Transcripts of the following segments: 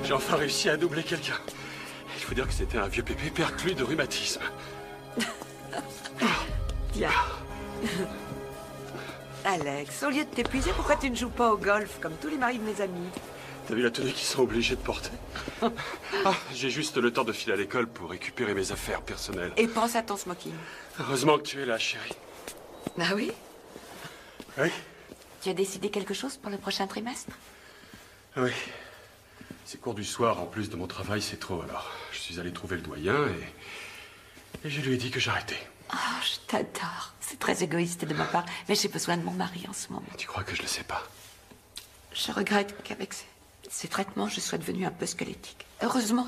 J'ai enfin réussi à doubler quelqu'un. Il faut dire que c'était un vieux pépé perclus de rhumatisme. Tiens. Alex, au lieu de t'épuiser, pourquoi tu ne joues pas au golf comme tous les maris de mes amis? T'as vu la tenue qu'ils sont obligés de porter? J'ai juste le temps de filer à l'école pour récupérer mes affaires personnelles. Et pense à ton smoking. Heureusement que tu es là, chérie. Ah oui? Oui? Tu as décidé quelque chose pour le prochain trimestre? Oui. Ces cours du soir, en plus de mon travail, c'est trop, alors je suis allé trouver le doyen et je lui ai dit que j'arrêtais. Oh, je t'adore. C'est très égoïste de ma part, mais j'ai besoin de mon mari en ce moment. Tu crois que je le sais pas? Je regrette qu'avec ces traitements, je sois devenue un peu squelettique. Heureusement,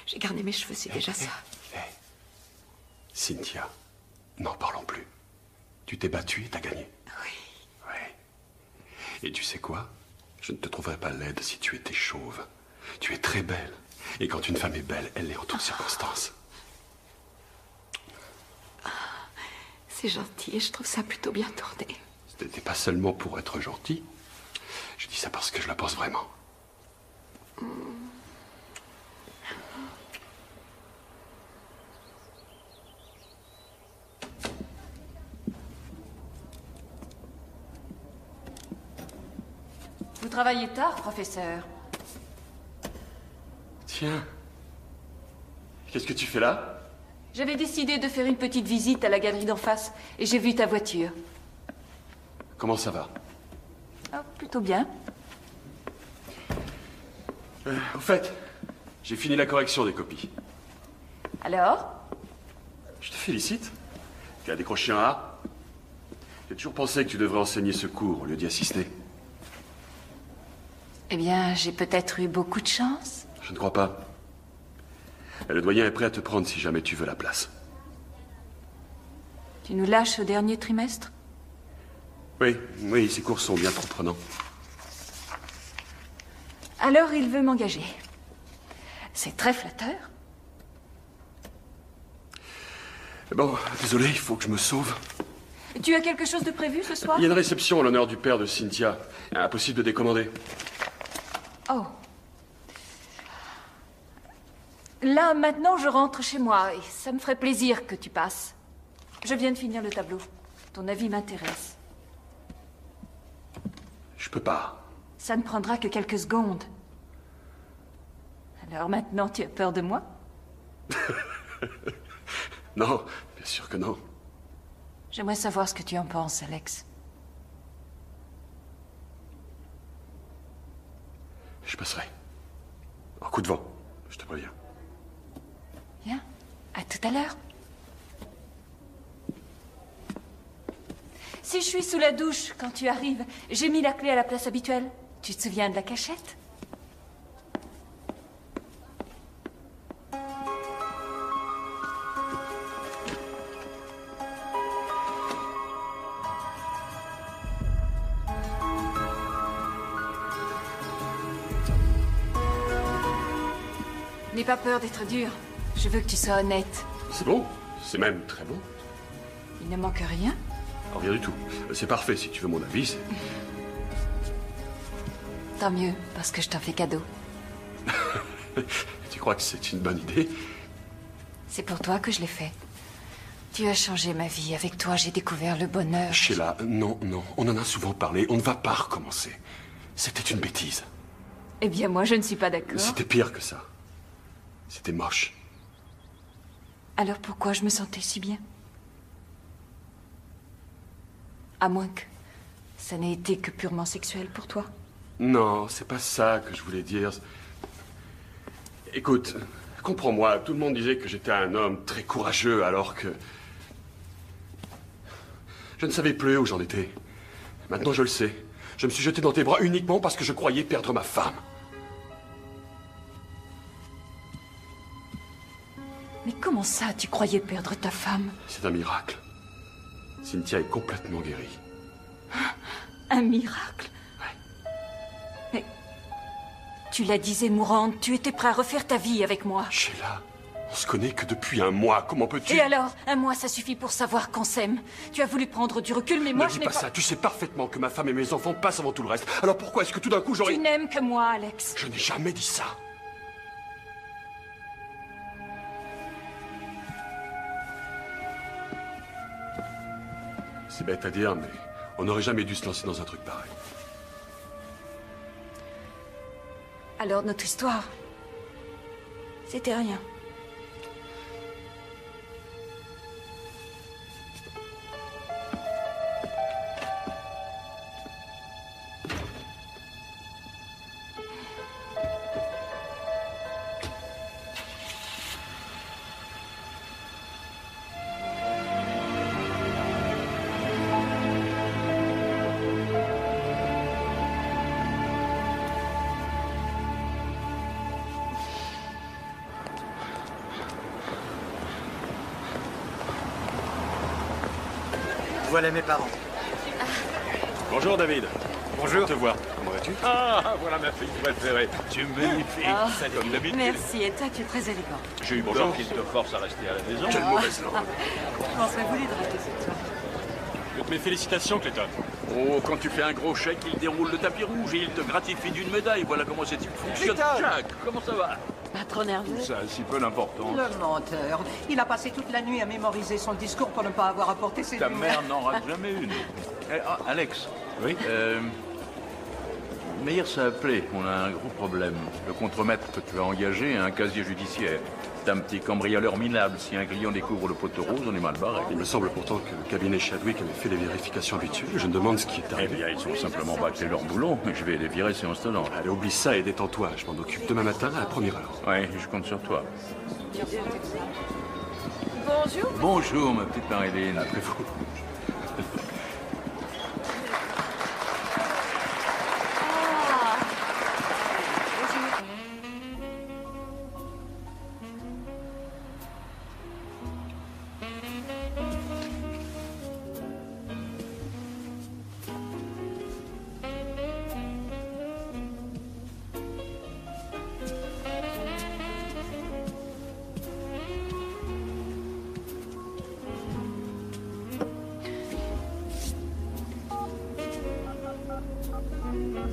j'ai gardé mes cheveux, c'est déjà ça. Cynthia, n'en parlons plus. Tu t'es battue et t'as gagné. Oui. Ouais. Et tu sais quoi? Je ne te trouverais pas laide si tu étais chauve. Tu es très belle. Et quand une femme est belle, elle l'est en toutes circonstances. C'est gentil et je trouve ça plutôt bien tourné. Ce n'était pas seulement pour être gentil. Je dis ça parce que je la pense vraiment. Vous travaillez tard, professeur. Tiens. Qu'est-ce que tu fais là? J'avais décidé de faire une petite visite à la galerie d'en face et j'ai vu ta voiture. Comment ça va? Oh, plutôt bien. Au fait, j'ai fini la correction des copies. Alors? Je te félicite. Tu as décroché un A. J'ai toujours pensé que tu devrais enseigner ce cours au lieu d'y assister. Eh bien, j'ai peut-être eu beaucoup de chance. Je ne crois pas. Le doyen est prêt à te prendre si jamais tu veux la place. Tu nous lâches au dernier trimestre? Oui, ces cours sont bien trop prenants. Alors, il veut m'engager. C'est très flatteur. Bon, désolé, il faut que je me sauve. Tu as quelque chose de prévu ce soir? Il y a une réception en l'honneur du père de Cynthia. Impossible de décommander. Oh. Là, maintenant, je rentre chez moi et ça me ferait plaisir que tu passes. Je viens de finir le tableau. Ton avis m'intéresse. Je peux pas. Ça ne prendra que quelques secondes. Alors maintenant, tu as peur de moi? Non, bien sûr que non. J'aimerais savoir ce que tu en penses, Alex. Je passerai. En coup de vent, je te préviens. Bien. À tout à l'heure. Si je suis sous la douche quand tu arrives, j'ai mis la clé à la place habituelle. Tu te souviens de la cachette? N'aie pas peur d'être dur. Je veux que tu sois honnête. C'est bon, c'est même très bon. Il ne manque rien. Oh, rien du tout. C'est parfait si tu veux mon avis. Tant mieux, parce que je t'en fais cadeau. Tu crois que c'est une bonne idée? C'est pour toi que je l'ai fait. Tu as changé ma vie. Avec toi, j'ai découvert le bonheur. Sheila, non, on en a souvent parlé. On ne va pas recommencer. C'était une bêtise. Eh bien, moi, je ne suis pas d'accord. C'était pire que ça. C'était moche. Alors pourquoi je me sentais si bien? À moins que ça n'ait été que purement sexuel pour toi. Non, c'est pas ça que je voulais dire. Écoute, comprends-moi, tout le monde disait que j'étais un homme très courageux alors que... Je ne savais plus où j'en étais. Maintenant je le sais. Je me suis jeté dans tes bras uniquement parce que je croyais perdre ma femme. Mais comment ça, tu croyais perdre ta femme? C'est un miracle. Cynthia est complètement guérie. Un miracle? Ouais. Mais tu la disais mourante, tu étais prêt à refaire ta vie avec moi. Sheila, on se connaît que depuis un mois, comment peux-tu... Et alors, un mois, ça suffit pour savoir qu'on s'aime. Tu as voulu prendre du recul, mais moi, ne je dis n'ai pas ça, tu sais parfaitement que ma femme et mes enfants passent avant tout le reste. Alors pourquoi est-ce que tout d'un coup j'aurais... Tu n'aimes que moi, Alex. Je n'ai jamais dit ça. C'est bête à dire, mais on n'aurait jamais dû se lancer dans un truc pareil. Alors, notre histoire, c'était rien. Voilà mes parents. Bonjour David. Bonjour. Te voir. Comment vas-tu? Ah, voilà ma fille préférée. Tu es magnifique, comme d'habitude. Merci, et toi, tu es très élégant. J'ai eu peur qu'il te force à rester à la maison. Quelle mauvaise langue. Je m'en serais voulu de rester cette soirée. Toutes mes félicitations, Clayton. Oh, quand tu fais un gros chèque, il déroule le tapis rouge et il te gratifie d'une médaille. Voilà comment c'est fonctionne. Clayton. Jack, comment ça va? Pas trop nerveux? Ça a si peu d'importance. Le menteur. Il a passé toute la nuit à mémoriser son discours pour ne pas avoir apporté ses Ta lumières. mère n'en rate jamais une. Alex. Oui? Meilleur ça a appelé. On a un gros problème. Le contremaître que tu as engagé a un casier judiciaire. C'est un petit cambrioleur minable. Si un client découvre le poteau rose, on est mal barré. Il me semble pourtant que le cabinet Chadwick avait fait les vérifications habituelles. Je me demande ce qui est Eh arrivé. bien, ils sont simplement bâclés leur boulot. Je vais les virer séance tenante. Allez, oublie ça et détends-toi. Je m'en occupe demain matin à la première heure. Ouais, je compte sur toi. Bonjour. Bonjour, ma petite Marilyn. Après vous.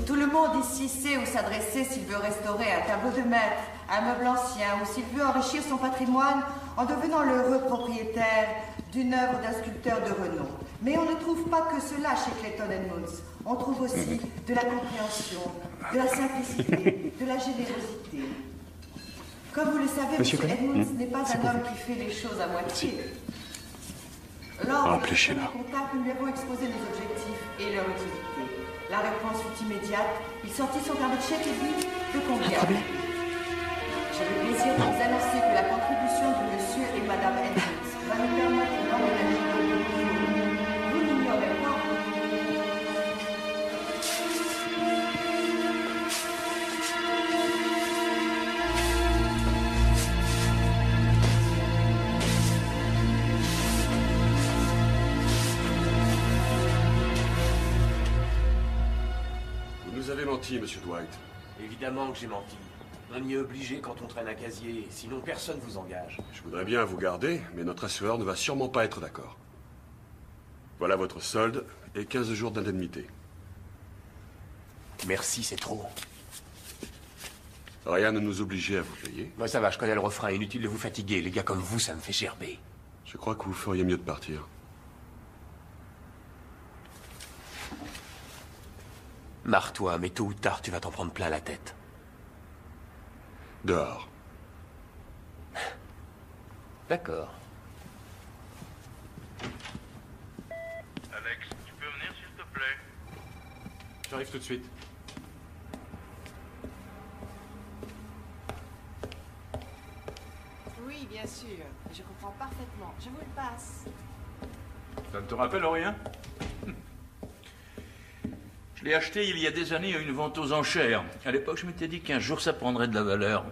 Tout le monde ici sait où s'adresser s'il veut restaurer un tableau de maître, un meuble ancien, ou s'il veut enrichir son patrimoine en devenant l'heureux propriétaire d'une œuvre d'un sculpteur de renom. Mais on ne trouve pas que cela chez Clayton Edmunds. On trouve aussi de la compréhension, de la simplicité, de la générosité. Comme vous le savez, Monsieur M. Collet, Edmunds n'est pas un homme qui fait les choses à moitié. Lors de Appelez notre Sheila. premier contact, nous lui avons exposé nos objectifs et leur utilité. La réponse fut immédiate. Il sortit son carnet de chèques et dit de combien. J'ai le plaisir de vous annoncer que la contribution de monsieur et madame Edmunds va nous permettre d'emménager de nos jours. Vous n'ignorez pas. Vous nous avez menti, monsieur Dwight. Évidemment que j'ai menti. On y est obligé quand on traîne un casier, sinon personne vous engage. Je voudrais bien vous garder, mais notre assureur ne va sûrement pas être d'accord. Voilà votre solde et 15 jours d'indemnité. Merci, c'est trop. Rien ne nous obligeait à vous payer. Moi ça va, je connais le refrain, inutile de vous fatiguer. Les gars comme vous, ça me fait gerber. Je crois que vous feriez mieux de partir. Marre-toi, mais tôt ou tard, tu vas t'en prendre plein la tête. Dehors. D'accord. Alex, tu peux venir s'il te plaît? J'arrive tout de suite. Oui, bien sûr. Je comprends parfaitement. Je vous le passe. Ça ne te rappelle rien? Je l'ai acheté il y a des années à une vente aux enchères. À l'époque, je m'étais dit qu'un jour ça prendrait de la valeur.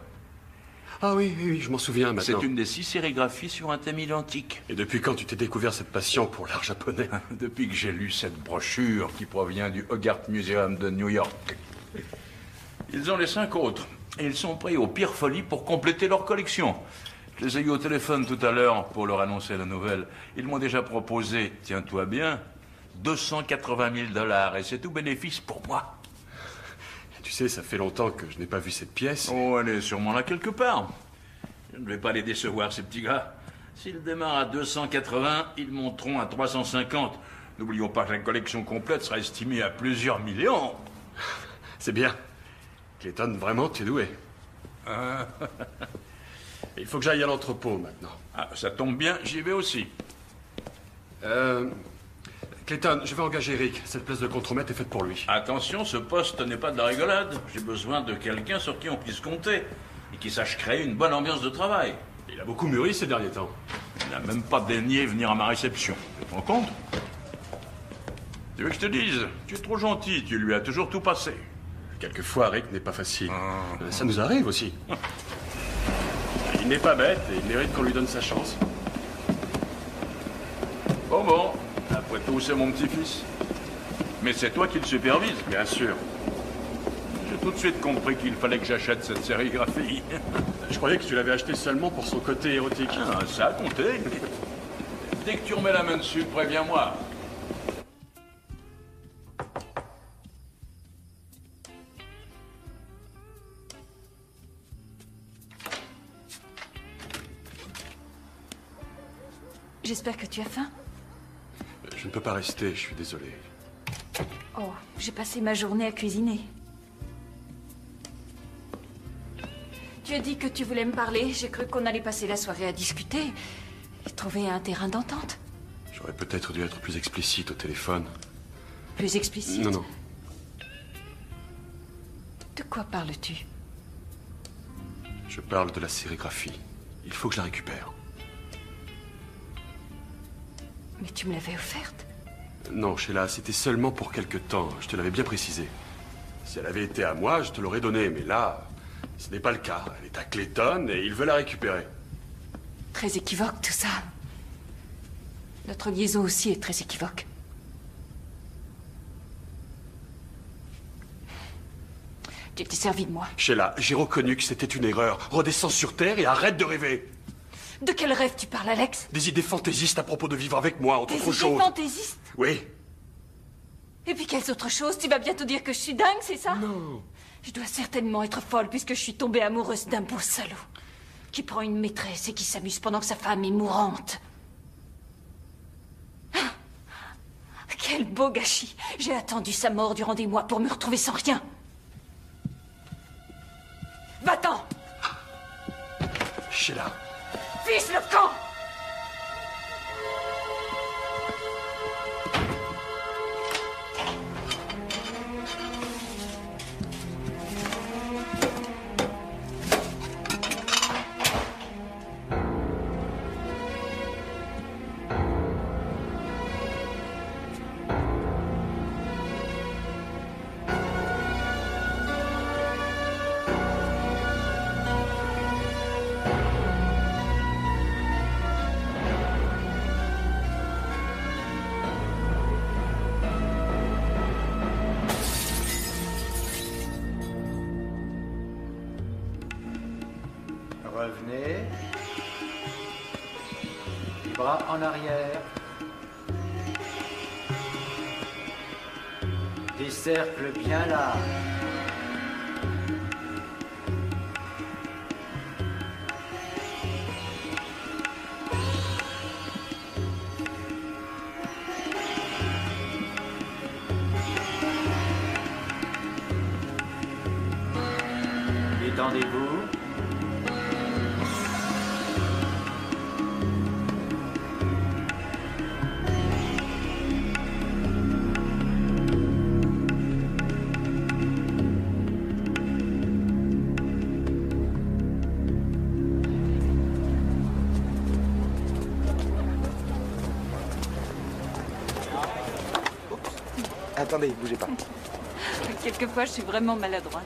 Ah oui, oui, oui, je m'en souviens maintenant. C'est une des 6 sérigraphies sur un thème identique. Et depuis quand tu t'es découvert cette passion pour l'art japonais? Depuis que j'ai lu cette brochure qui provient du Hogarth Museum de New York. Ils ont les 5 autres. Et ils sont prêts aux pires folies pour compléter leur collection. Je les ai eu au téléphone tout à l'heure pour leur annoncer la nouvelle. Ils m'ont déjà proposé, tiens-toi bien, 280 000 $. Et c'est tout bénéfice pour moi. Tu sais, ça fait longtemps que je n'ai pas vu cette pièce. Oh, elle est sûrement là quelque part. Je ne vais pas les décevoir, ces petits gars. S'ils démarrent à 280, ils monteront à 350. N'oublions pas que la collection complète sera estimée à plusieurs millions. C'est bien. Clayton, vraiment, tu es doué. Il faut que j'aille à l'entrepôt maintenant. Ah, ça tombe bien, j'y vais aussi. Clayton, je vais engager Eric. Cette place de contremaître est faite pour lui. Attention, ce poste n'est pas de la rigolade. J'ai besoin de quelqu'un sur qui on puisse compter et qui sache créer une bonne ambiance de travail. Il a beaucoup mûri ces derniers temps. Il n'a même pas daigné venir à ma réception. Tu te rends compte? Tu veux que je te dise? Tu es trop gentil, tu lui as toujours tout passé. Quelquefois, Rick n'est pas facile. Ça nous arrive aussi. Il n'est pas bête et il mérite qu'on lui donne sa chance. Bon, après tout, c'est mon petit-fils. Mais c'est toi qui le supervise. Bien sûr. J'ai tout de suite compris qu'il fallait que j'achète cette sérigraphie. Je croyais que tu l'avais acheté seulement pour son côté érotique. Ah, ça a compté. Dès que tu remets la main dessus, préviens-moi. J'espère que tu as faim. Je ne peux pas rester, je suis désolé. Oh, j'ai passé ma journée à cuisiner. Tu as dit que tu voulais me parler. J'ai cru qu'on allait passer la soirée à discuter et trouver un terrain d'entente. J'aurais peut-être dû être plus explicite au téléphone. Plus explicite? Non. De quoi parles-tu? Je parle de la sérigraphie. Il faut que je la récupère. Mais tu me l'avais offerte. Non, Sheila, c'était seulement pour quelque temps. Je te l'avais bien précisé. Si elle avait été à moi, je te l'aurais donnée. Mais là, ce n'est pas le cas. Elle est à Clayton et il veut la récupérer. Très équivoque, tout ça. Notre liaison aussi est très équivoque. Tu t'es servi de moi. Sheila, j'ai reconnu que c'était une erreur. Redescends sur Terre et arrête de rêver. De quel rêve tu parles, Alex? Des idées fantaisistes à propos de vivre avec moi, entre Des autres idées choses. fantaisistes? Oui. Et puis quelles autres choses? Tu vas bientôt dire que je suis dingue, c'est ça? Non. Je dois certainement être folle puisque je suis tombée amoureuse d'un beau salaud qui prend une maîtresse et qui s'amuse pendant que sa femme est mourante. Ah, quel beau gâchis! J'ai attendu sa mort durant des mois pour me retrouver sans rien. Va-t'en! Sheila. Vise le camp! Revenez. Les bras en arrière. Des cercles bien larges. Détendez-vous. Attendez, bougez pas. Quelquefois, je suis vraiment maladroite.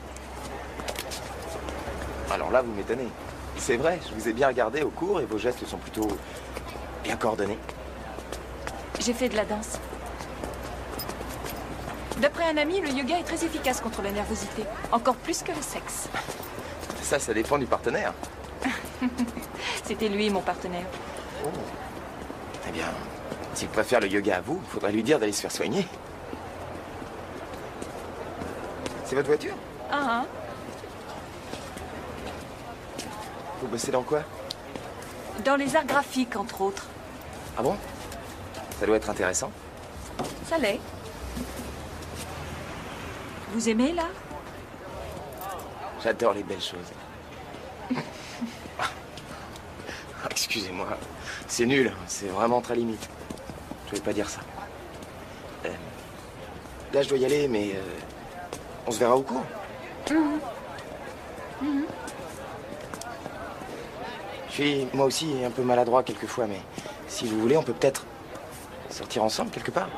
Alors là, vous m'étonnez. C'est vrai, je vous ai bien regardé au cours et vos gestes sont plutôt bien coordonnés. J'ai fait de la danse. D'après un ami, le yoga est très efficace contre la nervosité. Encore plus que le sexe. Ça dépend du partenaire. C'était lui, mon partenaire. Oh. Eh bien, s'il préfère le yoga à vous, il faudrait lui dire d'aller se faire soigner. C'est votre voiture? Ah, Vous bossez dans quoi? dans les arts graphiques, entre autres. Ah bon? Ça doit être intéressant. Ça l'est. Vous aimez, là? J'adore les belles choses. Excusez-moi. C'est nul, c'est vraiment très limite. Je voulais pas dire ça. Là, je dois y aller, mais on se verra au cours. Je suis, moi aussi, un peu maladroit quelquefois, mais si vous voulez, on peut peut-être sortir ensemble quelque part.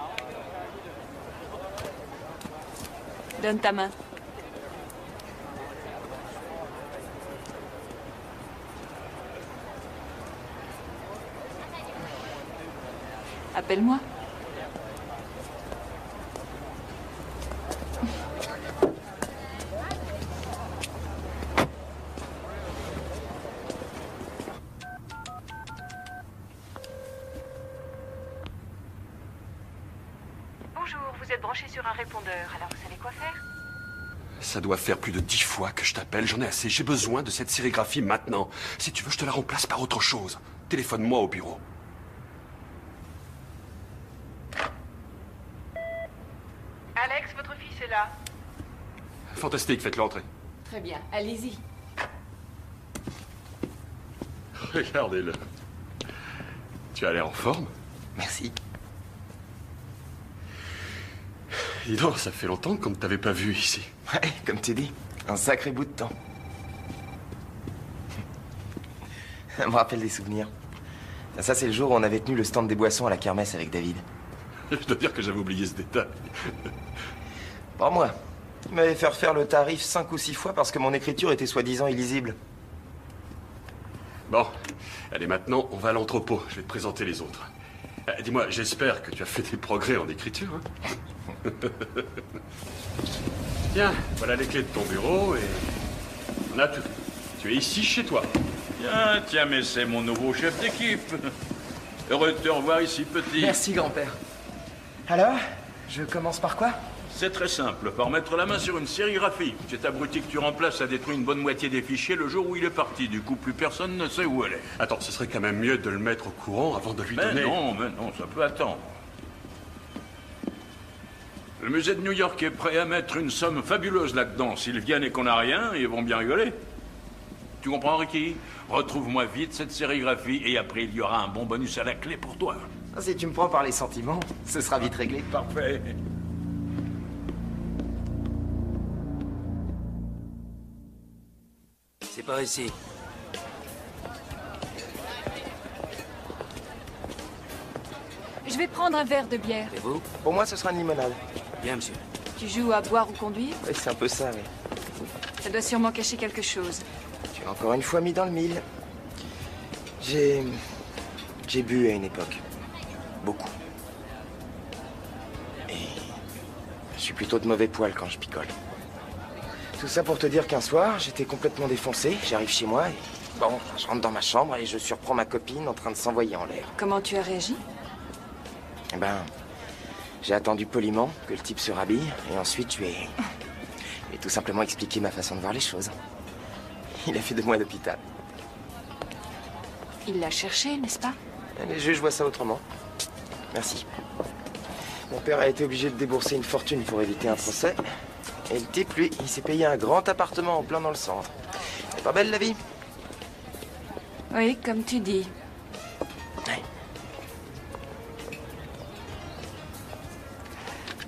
Donne ta main. Appelle-moi. Bonjour, vous êtes branché sur un répondeur, alors vous savez quoi faire? Ça doit faire plus de 10 fois que je t'appelle. J'en ai assez. J'ai besoin de cette sérigraphie maintenant. Si tu veux, je te la remplace par autre chose. Téléphone-moi au bureau. Alex, votre fils est là. Fantastique, faites-le entrer. Très bien, allez-y. Regardez-le. Tu as l'air en forme. Merci. Dis donc, ça fait longtemps qu'on ne t'avait pas vu ici. Ouais, comme tu dis, un sacré bout de temps. Ça me rappelle des souvenirs. Ça, c'est le jour où on avait tenu le stand des boissons à la kermesse avec David. Je dois dire que j'avais oublié ce détail. Bon, moi, il m'avait fait refaire le tarif 5 ou 6 fois parce que mon écriture était soi-disant illisible. Bon, allez, maintenant, on va à l'entrepôt. Je vais te présenter les autres. Dis-moi, j'espère que tu as fait des progrès en écriture. Hein. Tiens, voilà les clés de ton bureau et... on a tout. Tu es ici, chez toi. Tiens, mais c'est mon nouveau chef d'équipe. Heureux de te revoir ici, petit. Merci, grand-père. Alors, je commence par quoi? C'est très simple, par mettre la main sur une sérigraphie. Cet abruti que tu remplaces a détruit une bonne moitié des fichiers le jour où il est parti. Du coup, plus personne ne sait où elle est. Attends, ce serait quand même mieux de le mettre au courant avant de lui donner... Mais non, ça peut attendre. Le musée de New York est prêt à mettre une somme fabuleuse là-dedans. S'ils viennent et qu'on n'a rien, ils vont bien rigoler. Tu comprends, Ricky? Retrouve-moi vite cette sérigraphie et après il y aura un bon bonus à la clé pour toi. Si tu me prends par les sentiments, ce sera vite réglé. Parfait. C'est par ici. Je vais prendre un verre de bière. Et vous? Pour moi, ce sera une limonade. Bien, monsieur. Tu joues à boire ou conduire? Oui, c'est un peu ça, oui. Ça doit sûrement cacher quelque chose. Tu l'as encore une fois mis dans le mille. J'ai bu à une époque. Beaucoup. Et je suis plutôt de mauvais poil quand je picole. Tout ça pour te dire qu'un soir, j'étais complètement défoncé. J'arrive chez moi et... bon, je rentre dans ma chambre et je surprends ma copine en train de s'envoyer en l'air. Comment tu as réagi? Eh ben, j'ai attendu poliment que le type se rhabille et ensuite je lui ai tout simplement expliqué ma façon de voir les choses. Il a fait de moi l'hôpital. Il l'a cherché, n'est-ce pas? Les juges voient ça autrement. Merci. Mon père a été obligé de débourser une fortune pour éviter un procès. Et le type, lui, il s'est payé un grand appartement en plein dans le centre. C'est pas belle la vie? Oui, comme tu dis. Ouais.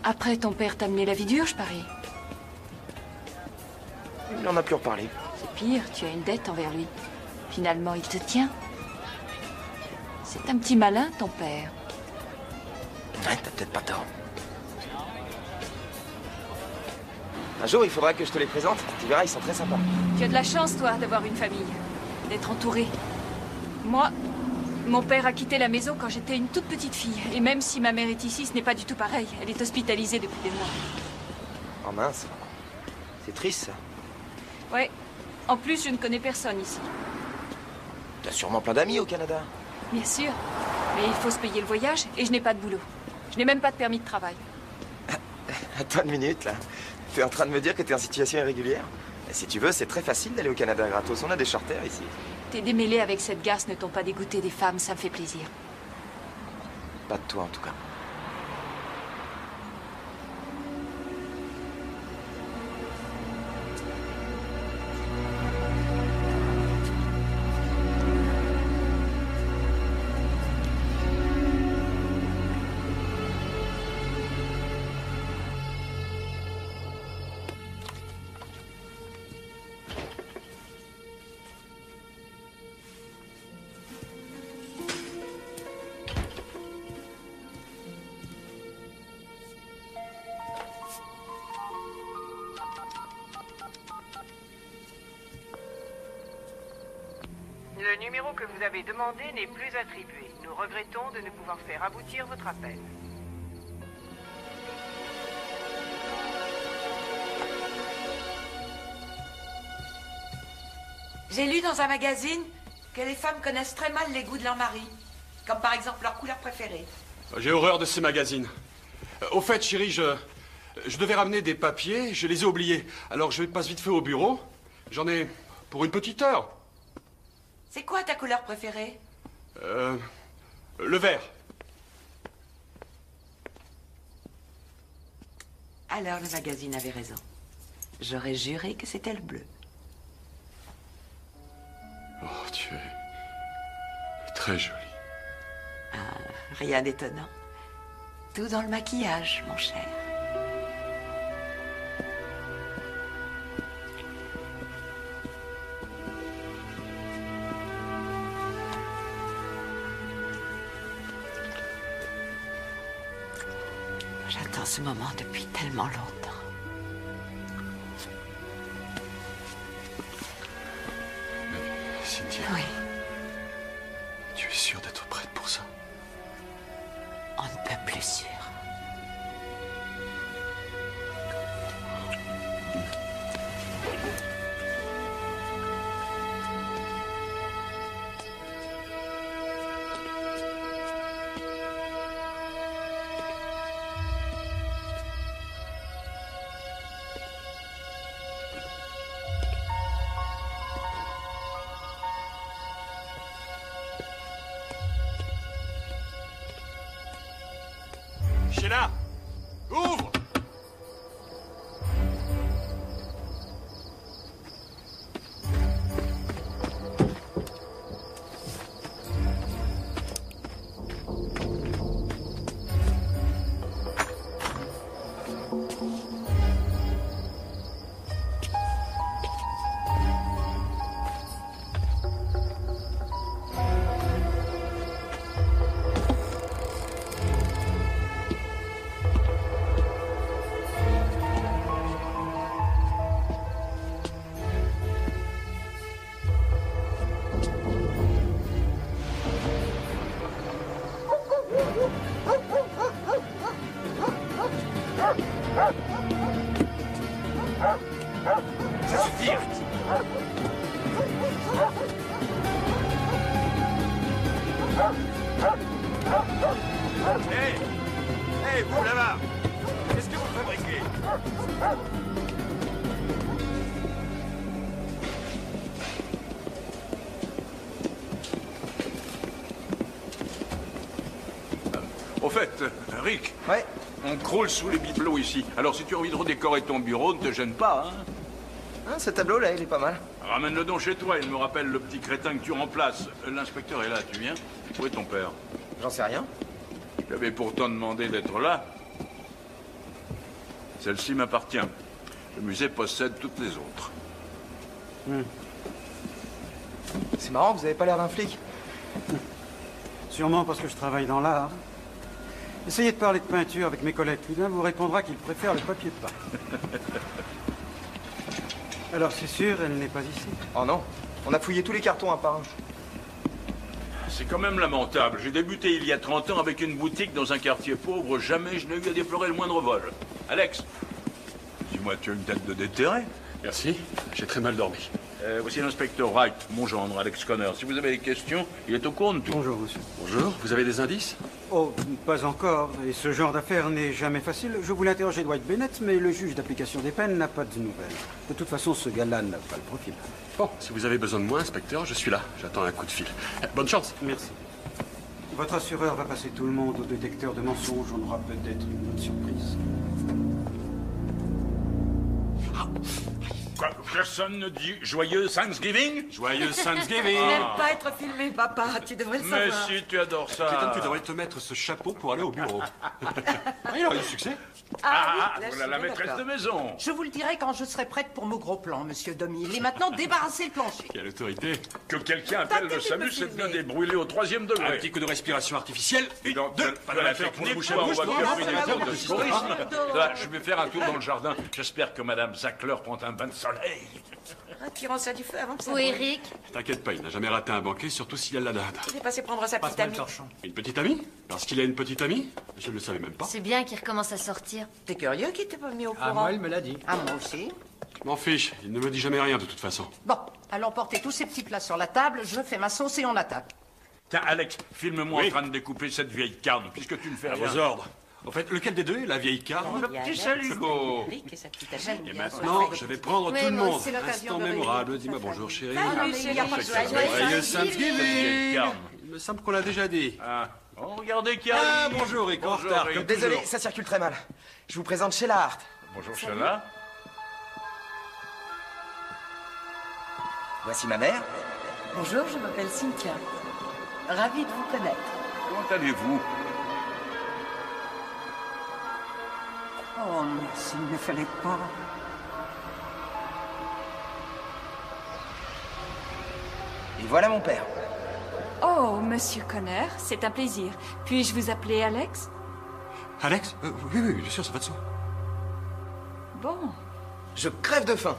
Après, ton père t'a amené la vie dure, je parie. Il n'en a plus reparlé. C'est pire, tu as une dette envers lui. Finalement, il te tient. C'est un petit malin, ton père. Ouais, t'as peut-être pas tort. Un jour, il faudra que je te les présente. Tu verras, ils sont très sympas. Tu as de la chance, toi, d'avoir une famille. D'être entouré. Moi, mon père a quitté la maison quand j'étais une toute petite fille. Et même si ma mère est ici, ce n'est pas du tout pareil. Elle est hospitalisée depuis des mois. Oh mince. C'est triste, ça. Ouais. En plus, je ne connais personne ici. T'as sûrement plein d'amis au Canada. Bien sûr. Mais il faut se payer le voyage et je n'ai pas de boulot. Je n'ai même pas de permis de travail. Attends une minute, là. T'es en train de me dire que t'es en situation irrégulière? Si tu veux, c'est très facile d'aller au Canada gratos. On a des charters ici. Tes démêlés avec cette garce ne t'ont pas dégoûté des femmes, ça me fait plaisir. Pas de toi, en tout cas. Le numéro que vous avez demandé n'est plus attribué. Nous regrettons de ne pouvoir faire aboutir votre appel. J'ai lu dans un magazine que les femmes connaissent très mal les goûts de leur mari. Comme par exemple leur couleur préférée. J'ai horreur de ces magazines. Au fait, chérie, je devais ramener des papiers, je les ai oubliés. Alors je passe vite fait au bureau. J'en ai pour une petite heure. C'est quoi ta couleur préférée? Le vert. Alors le magazine avait raison. J'aurais juré que c'était le bleu. Oh, tu es très jolie. Ah, rien d'étonnant. Tout dans le maquillage, mon cher. J'attends ce moment depuis tellement longtemps. Cynthia. Oui. Tu es sûre d'être prête pour ça? On ne peut plus sûr. Sheila, ouvre! Ça suffit, Rick. Hé, vous là-bas! Qu'est-ce que vous fabriquez? Au fait, Rick. Ouais. On croule sous les bibelots ici. Alors si tu as envie de redécorer ton bureau, ne te gêne pas, hein? Ah, ce tableau-là, il est pas mal. Ramène-le donc chez toi, il me rappelle le petit crétin que tu remplaces. L'inspecteur est là, tu viens? Où est ton père? J'en sais rien. Je lui avais pourtant demandé d'être là. Celle-ci m'appartient. Le musée possède toutes les autres. C'est marrant, vous avez pas l'air d'un flic. Sûrement parce que je travaille dans l'art. Essayez de parler de peinture avec mes collègues. Plus d'un vous répondra qu'il préfère le papier peint. Alors c'est sûr, elle n'est pas ici. Oh non, on a fouillé tous les cartons un par un. C'est quand même lamentable. J'ai débuté il y a 30 ans avec une boutique dans un quartier pauvre. Jamais je n'ai eu à déplorer le moindre vol. Alex, dis-moi, tu as une tête de déterré? Merci, j'ai très mal dormi. Voici l'inspecteur Wright, mon gendre, Alex Connor. Si vous avez des questions, il est au courant de tout. Bonjour, monsieur. Bonjour, vous avez des indices? Oh, pas encore. Et ce genre d'affaire n'est jamais facile. Je voulais interroger Dwight Bennett, mais le juge d'application des peines n'a pas de nouvelles. De toute façon, ce gars-là n'a pas le profil. Bon, si vous avez besoin de moi, inspecteur, je suis là. J'attends un coup de fil. Bonne chance. Merci. Votre assureur va passer tout le monde au détecteur de mensonges. On aura peut-être une bonne surprise. Quoi, personne ne dit joyeux Thanksgiving? Joyeux Thanksgiving! Tu n'aimes pas être filmé, papa. Tu devrais le savoir. Mais si, tu adores ça. Clayton, tu devrais te mettre ce chapeau pour aller au bureau. Il a eu du succès. Voilà la maîtresse de maison. Je vous le dirai quand je serai prête pour mon gros plan, monsieur Domi. Et maintenant, débarrassez le plancher. Quelle autorité. Que quelqu'un appelle le SAMU, c'est bien des brûlés au 3e degré. Un petit coup de respiration artificielle. Et donc, pas de la faire pour le boucher à bouche. Je vais faire un tour dans le jardin. J'espère que Madame Sackler prend un bain de soleil. Retirons ça du feu avant que ça Où brûle. Eric? T'inquiète pas, il n'a jamais raté un banquet, surtout s'il y a de la dinde. Il est passé prendre sa petite amie. Une petite amie? Parce qu'il a une petite amie? Je ne le savais même pas. C'est bien qu'il recommence à sortir. T'es curieux qu'il t'ait pas mis au courant? Ah, moi, elle me l'a dit. Ah, moi aussi. Je m'en fiche, il ne me dit jamais rien de toute façon. Bon, allons porter tous ces petits plats sur la table, je fais ma sauce et on attaque. Tiens, Alex, filme-moi en train de découper cette vieille carne, puisque tu ne fais À rien. vos ordres. Au fait, lequel des deux est la vieille carne? Le petit salut. Eric et sa petite amie. Et maintenant, je vais prendre Oui, tout le moi monde. aussi, c'est l'occasion Instant de mémorable. réunir Dis-moi toute sa bonjour, chérie. Salut, chérie. Joyeux Cette vieille Thanksgiving. carne. Il me semble qu'on l'a déjà dit. Ah. Oh, regardez qui arrive. Ah, bonjour, Rick, en Bonjour, retard, Rick. comme Désolé, toujours. ça circule très mal. Je vous présente Sheila Hart. Bonjour, Sheila. Voici ma mère. Bonjour, je m'appelle Cynthia. Ravie de vous connaître. Comment allez-vous? Oh, merci, il ne fallait pas. Et voilà mon père. Oh, monsieur Connor, c'est un plaisir. Puis-je vous appeler Alex? Alex? Oui, oui, bien sûr, ça va de soi. Bon. Je crève de faim.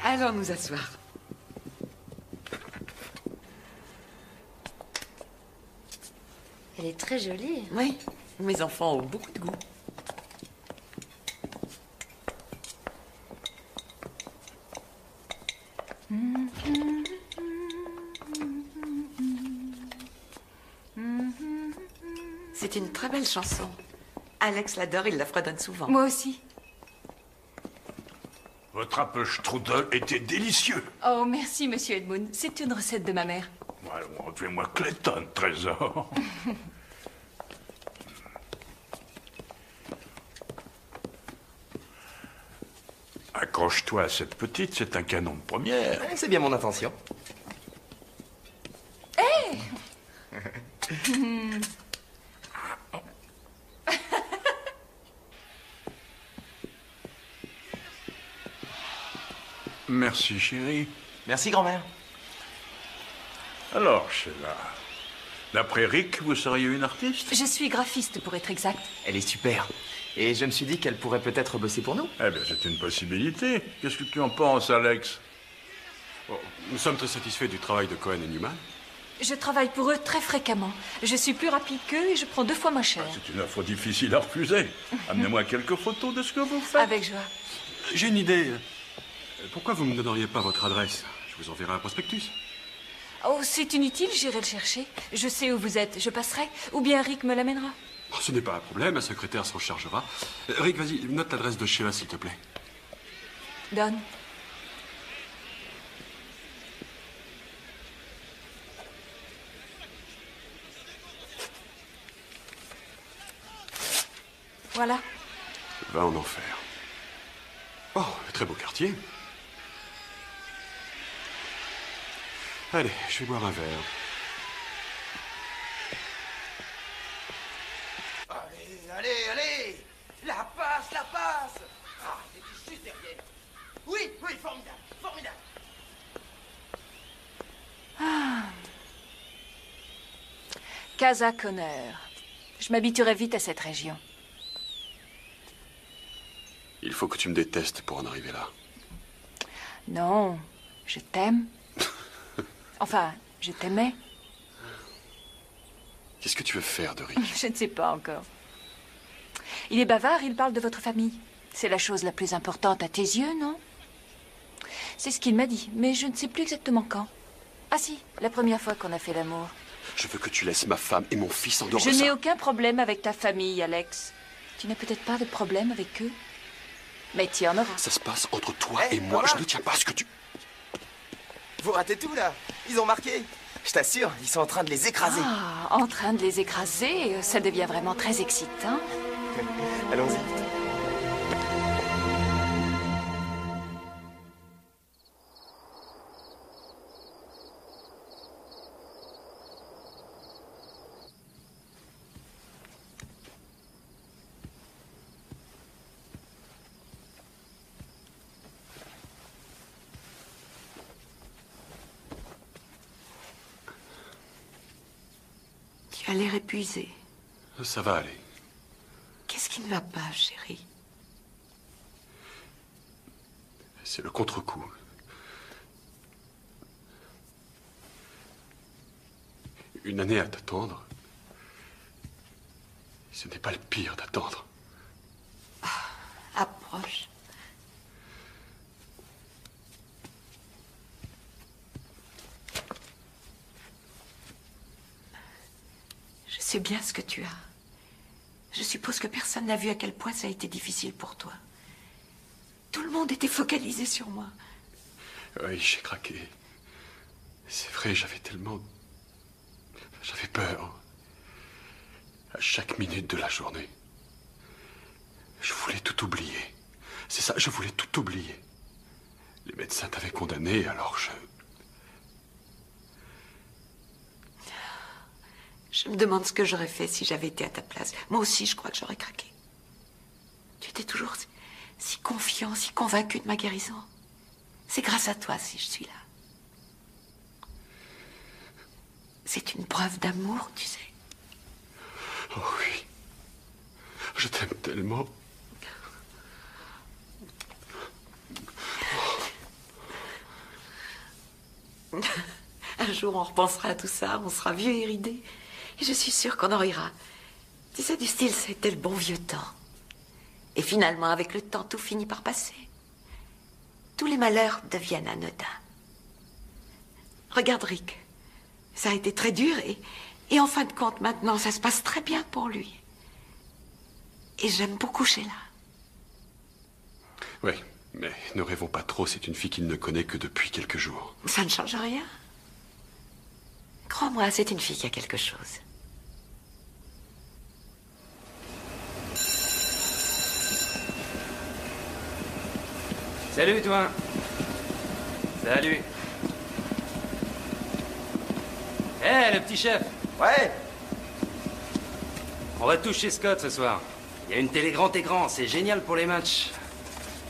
Allons nous asseoir. Elle est très jolie. Oui, mes enfants ont beaucoup de goût. C'est une très belle chanson. Alex l'adore, il la fredonne souvent. Moi aussi. Votre apfelstrudel était délicieux. Oh, merci, monsieur Edmund. C'est une recette de ma mère. Alors, fais-moi Clayton, trésor. Accroche-toi à cette petite, c'est un canon de première. C'est bien mon intention. Hé Merci, chérie. Merci, grand-mère. Alors, Sheila, d'après Rick, vous seriez une artiste? Je suis graphiste, pour être exact. Elle est super. Et je me suis dit qu'elle pourrait peut-être bosser pour nous. Eh bien, c'est une possibilité. Qu'est-ce que tu en penses, Alex? Nous sommes très satisfaits du travail de Cohen et Newman. Je travaille pour eux très fréquemment. Je suis plus rapide qu'eux et je prends 2 fois moins cher. C'est une offre difficile à refuser. Amenez-moi quelques photos de ce que vous faites. Avec joie. J'ai une idée. Pourquoi vous ne me donneriez pas votre adresse? Je vous enverrai un prospectus. Oh, c'est inutile, j'irai le chercher. Je sais où vous êtes, je passerai. Ou bien Rick me l'amènera. Oh, ce n'est pas un problème, ma secrétaire s'en chargera. Rick, vas-y, note l'adresse de Sheila, s'il te plaît. Donne. Voilà. Va en enfer. Oh, très beau quartier. Allez, je vais boire un verre. Allez. La passe. Ah, c'était juste derrière. Oui, formidable. Ah. Casa Connor. Je m'habituerai vite à cette région. Il faut que tu me détestes pour en arriver là. Non, je t'aime. Enfin, je t'aimais. Qu'est-ce que tu veux faire de Rick? Je ne sais pas encore. Il est bavard, il parle de votre famille. C'est la chose la plus importante à tes yeux, non? C'est ce qu'il m'a dit, mais je ne sais plus exactement quand. Ah si, la première fois qu'on a fait l'amour. Je veux que tu laisses ma femme et mon fils en dehors Je de ça. n'ai aucun problème avec ta famille, Alex. Tu n'as peut-être pas de problème avec eux, mais tu en auras. Ça se passe entre toi et moi. Je ne tiens pas à ce que tu... Vous ratez tout, là. Ils ont marqué. Je t'assure, ils sont en train de les écraser. Ah, en train de les écraser, ça devient vraiment très excitant. Allons-y. Tu as l'air épuisé. Ça va aller. Qu'est-ce qui ne va pas, chérie? C'est le contre-coup. Une année à t'attendre. Ce n'est pas le pire d'attendre. Approche. Je sais bien ce que tu as. Je suppose que personne n'a vu à quel point ça a été difficile pour toi. Tout le monde était focalisé sur moi. Oui, j'ai craqué. C'est vrai, j'avais tellement... J'avais peur. À chaque minute de la journée. Je voulais tout oublier. C'est ça, je voulais tout oublier. Les médecins t'avaient condamné, alors Je me demande ce que j'aurais fait si j'avais été à ta place. Moi aussi, je crois que j'aurais craqué. Tu étais toujours si confiant, si convaincu de ma guérison. C'est grâce à toi si je suis là. C'est une preuve d'amour, tu sais. Oh oui. Je t'aime tellement. Un jour, on repensera à tout ça, on sera vieux et ridés. Et je suis sûre qu'on en rira. Tu sais, du style, c'était le bon vieux temps. Et finalement, avec le temps, tout finit par passer. Tous les malheurs deviennent anodins. Regarde Rick. Ça a été très dur et en fin de compte, maintenant, ça se passe très bien pour lui. Et j'aime beaucoup Sheila. Oui, mais ne rêvons pas trop, c'est une fille qu'il ne connaît que depuis quelques jours. Ça ne change rien. Crois-moi, c'est une fille qui a quelque chose. Salut, toi. Salut. Hé, le petit chef. Ouais. On va tous chez Scott ce soir. Il y a une télé grand écran, c'est génial pour les matchs.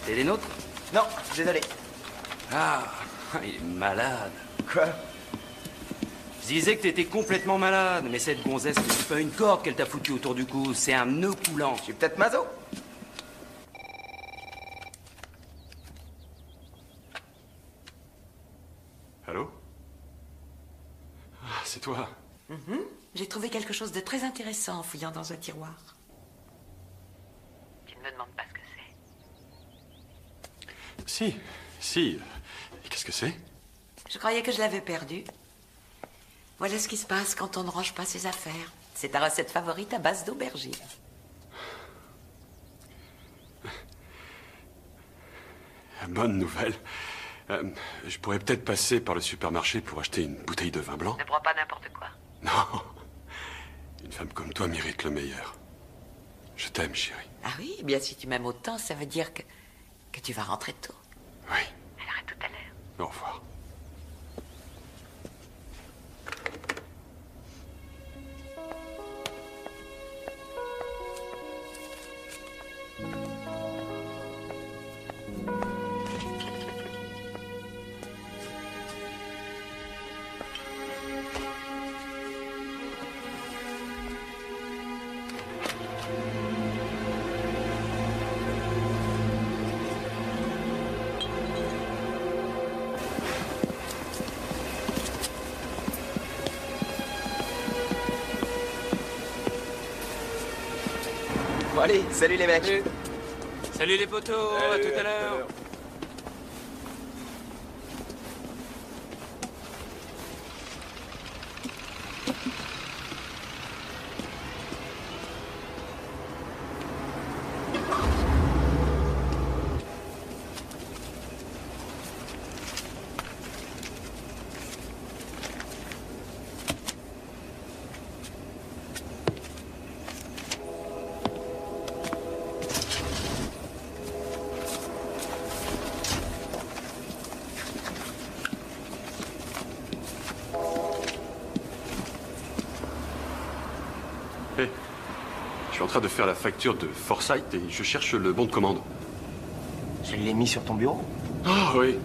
T'es les nôtres? Non, désolé. Ah, il est malade. Quoi? Je disais que t'étais complètement malade, mais cette gonzesse, c'est pas une corde qu'elle t'a foutu autour du cou, c'est un nœud coulant. Je suis peut-être maso. Allô? Ah, c'est toi. J'ai trouvé quelque chose de très intéressant en fouillant dans un tiroir. Tu ne me demandes pas ce que c'est? Si. Et qu'est-ce que c'est? Je croyais que je l'avais perdu. Voilà ce qui se passe quand on ne range pas ses affaires. C'est ta recette favorite à base d'aubergine. Bonne nouvelle. Je pourrais peut-être passer par le supermarché pour acheter une bouteille de vin blanc. Ne prends pas n'importe quoi. Non. Une femme comme toi mérite le meilleur. Je t'aime, chérie. Ah oui, eh bien si tu m'aimes autant, ça veut dire que tu vas rentrer tôt. Oui. Alors à tout à l'heure. Au revoir. Bon, allez, salut les mecs. Salut les potos, à tout à l'heure. Je suis en train de faire la facture de Forsyth et je cherche le bon de commande. Je l'ai mis sur ton bureau? Ah oui,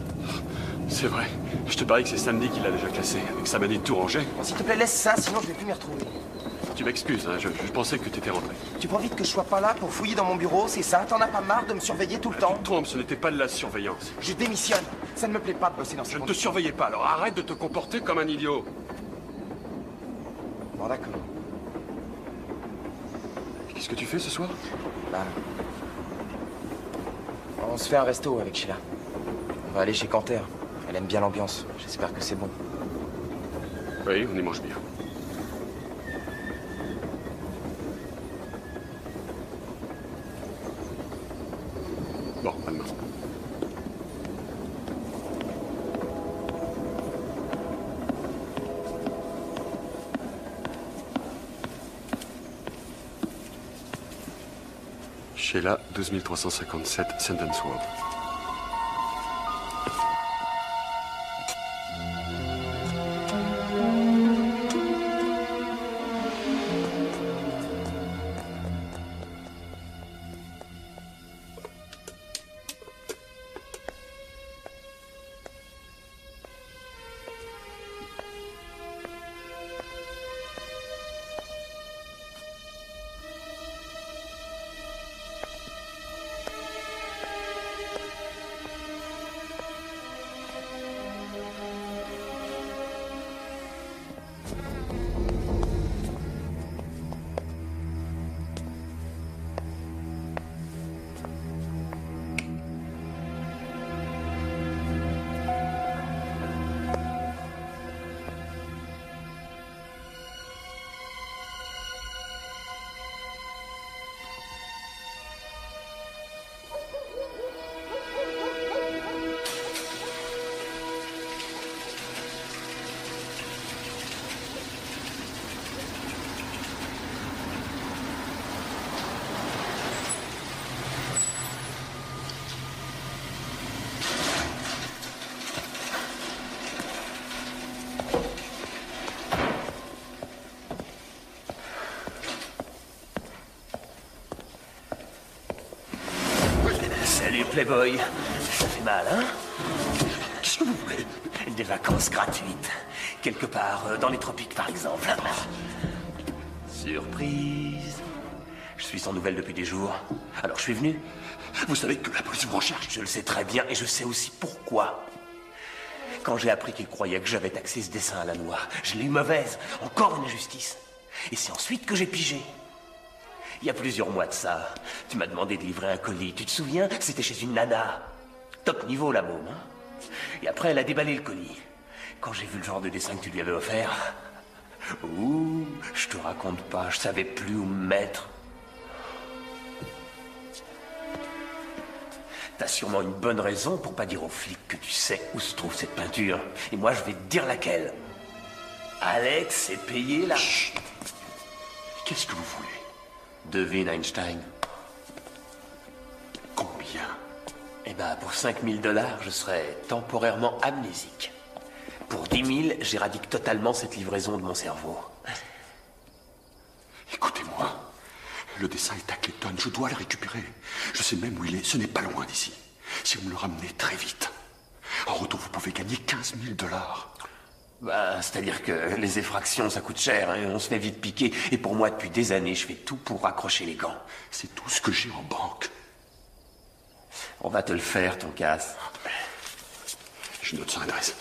c'est vrai. Je te parie que c'est samedi qu'il l'a déjà classé, avec sa manie de tout ranger. Bon, s'il te plaît, laisse ça, sinon je vais plus m'y retrouver. Tu m'excuses, hein, je pensais que tu étais rentré. Tu prends vite que je sois pas là pour fouiller dans mon bureau, c'est ça? T'en as pas marre de me surveiller tout le temps? Tu te trompes, ce n'était pas de la surveillance. Je démissionne. Ça ne me plaît pas de bosser dans ces Je ne te conditions. surveillais pas, alors arrête de te comporter comme un idiot. Bon, d'accord. Qu'est-ce que tu fais ce soir? Bah... On se fait un resto avec Sheila. On va aller chez Canter. Elle aime bien l'ambiance. J'espère que c'est bon. Oui, on y mange bien. Bon, à demain. Sheila, 12 357, Sentence Road. Salut, Playboy. Ça fait mal, hein? Qu'est-ce que vous voulez? Des vacances gratuites. Quelque part, dans les tropiques, par exemple. Surprise. Je suis sans nouvelles depuis des jours. Alors, je suis venu. Vous savez que la police vous recherche. Je le sais très bien, et je sais aussi pourquoi. Quand j'ai appris qu'ils croyaient que j'avais taxé ce dessin à la noix, je l'ai eu mauvaise. Encore une injustice. Et c'est ensuite que j'ai pigé. Il y a plusieurs mois de ça, tu m'as demandé de livrer un colis. Tu te souviens? C'était chez une nana. Top niveau, la môme, hein? Et après, elle a déballé le colis. Quand j'ai vu le genre de dessin que tu lui avais offert... Ouh, je te raconte pas, je savais plus où me mettre. T'as sûrement une bonne raison pour pas dire aux flics que tu sais où se trouve cette peinture. Et moi, je vais te dire laquelle. Alex est payé là. Chut. Qu'est-ce que vous voulez? Devine, Einstein. Combien? Eh ben, pour 5 000 $, je serai temporairement amnésique. Pour 10 000, j'éradique totalement cette livraison de mon cerveau. Écoutez-moi. Le dessin est à Clayton. Je dois le récupérer. Je sais même où il est. Ce n'est pas loin d'ici. Si vous me le ramenez très vite. En retour, vous pouvez gagner 15 000 $. Bah, c'est-à-dire que les effractions, ça coûte cher, hein, on se fait vite piquer. Et pour moi, depuis des années, je fais tout pour raccrocher les gants. C'est tout ce que j'ai en banque. On va te le faire, ton casse. Je note son adresse.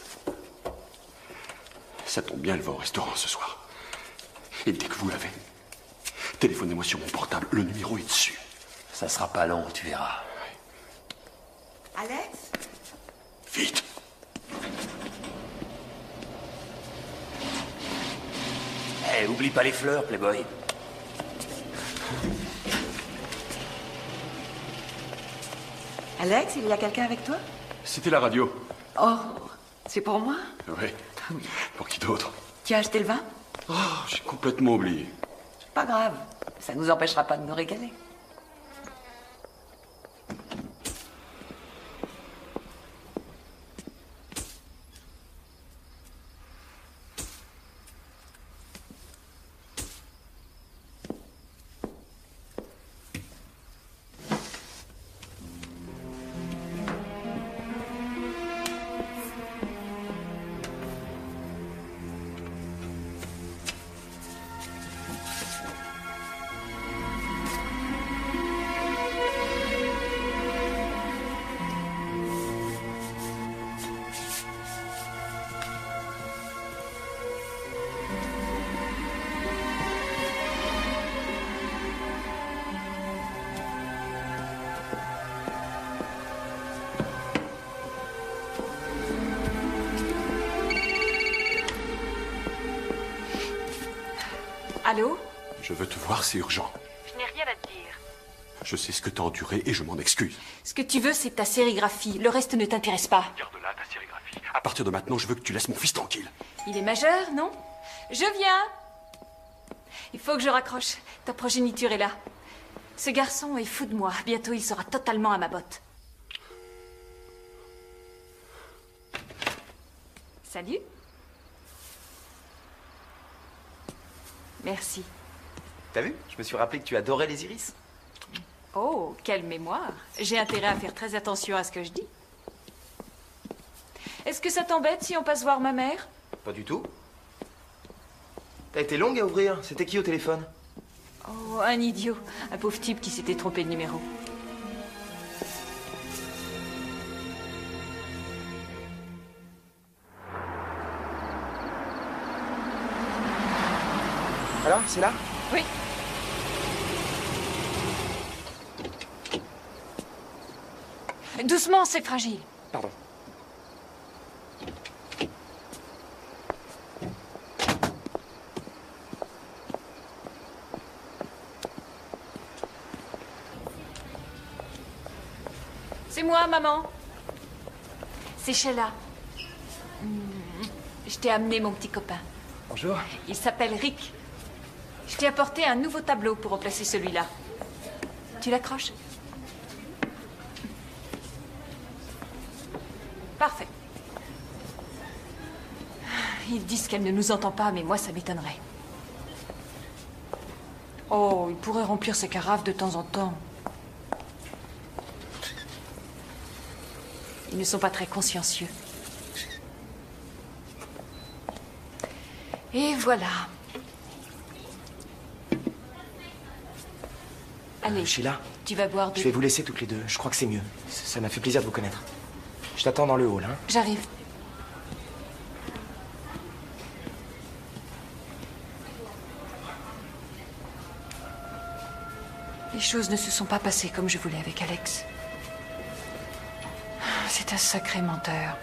Ça tombe bien, elle va au restaurant ce soir. Et dès que vous l'avez, téléphonez-moi sur mon portable. Le numéro est dessus. Ça sera pas long, tu verras. Alex? Vite. Eh, oublie pas les fleurs, Playboy. Alex, il y a quelqu'un avec toi? C'était la radio. Oh, c'est pour moi? Oui. Pour qui d'autre? Tu as acheté le vin? Oh, j'ai complètement oublié. Pas grave, ça nous empêchera pas de nous régaler. Allô? Je veux te voir, c'est urgent. Je n'ai rien à te dire. Je sais ce que t'as enduré et je m'en excuse. Ce que tu veux, c'est ta sérigraphie. Le reste ne t'intéresse pas. Garde-la, ta sérigraphie. À partir de maintenant, je veux que tu laisses mon fils tranquille. Il est majeur, non? Je viens. Il faut que je raccroche. Ta progéniture est là. Ce garçon est fou de moi. Bientôt, il sera totalement à ma botte. Salut. Merci. T'as vu? Je me suis rappelé que tu adorais les iris. Oh, quelle mémoire. J'ai intérêt à faire très attention à ce que je dis. Est-ce que ça t'embête si on passe voir ma mère? Pas du tout. T'as été longue à ouvrir. C'était qui au téléphone? Oh, un idiot. Un pauvre type qui s'était trompé de numéro. Alors, c'est là? Oui. Doucement, c'est fragile. Pardon. C'est moi, maman. C'est Sheila. Je t'ai amené mon petit copain. Bonjour. Il s'appelle Rick. Je t'ai apporté un nouveau tableau pour remplacer celui-là. Tu l'accroches? Parfait. Ils disent qu'elle ne nous entend pas, mais moi, ça m'étonnerait. Oh, il pourrait remplir ses carafes de temps en temps. Ils ne sont pas très consciencieux. Et voilà. Allez, Sheila, tu vas boire de... je vais vous laisser toutes les deux. Je crois que c'est mieux. Ça m'a fait plaisir de vous connaître. Je t'attends dans le hall, hein. J'arrive. Les choses ne se sont pas passées comme je voulais avec Alex. C'est un sacré menteur.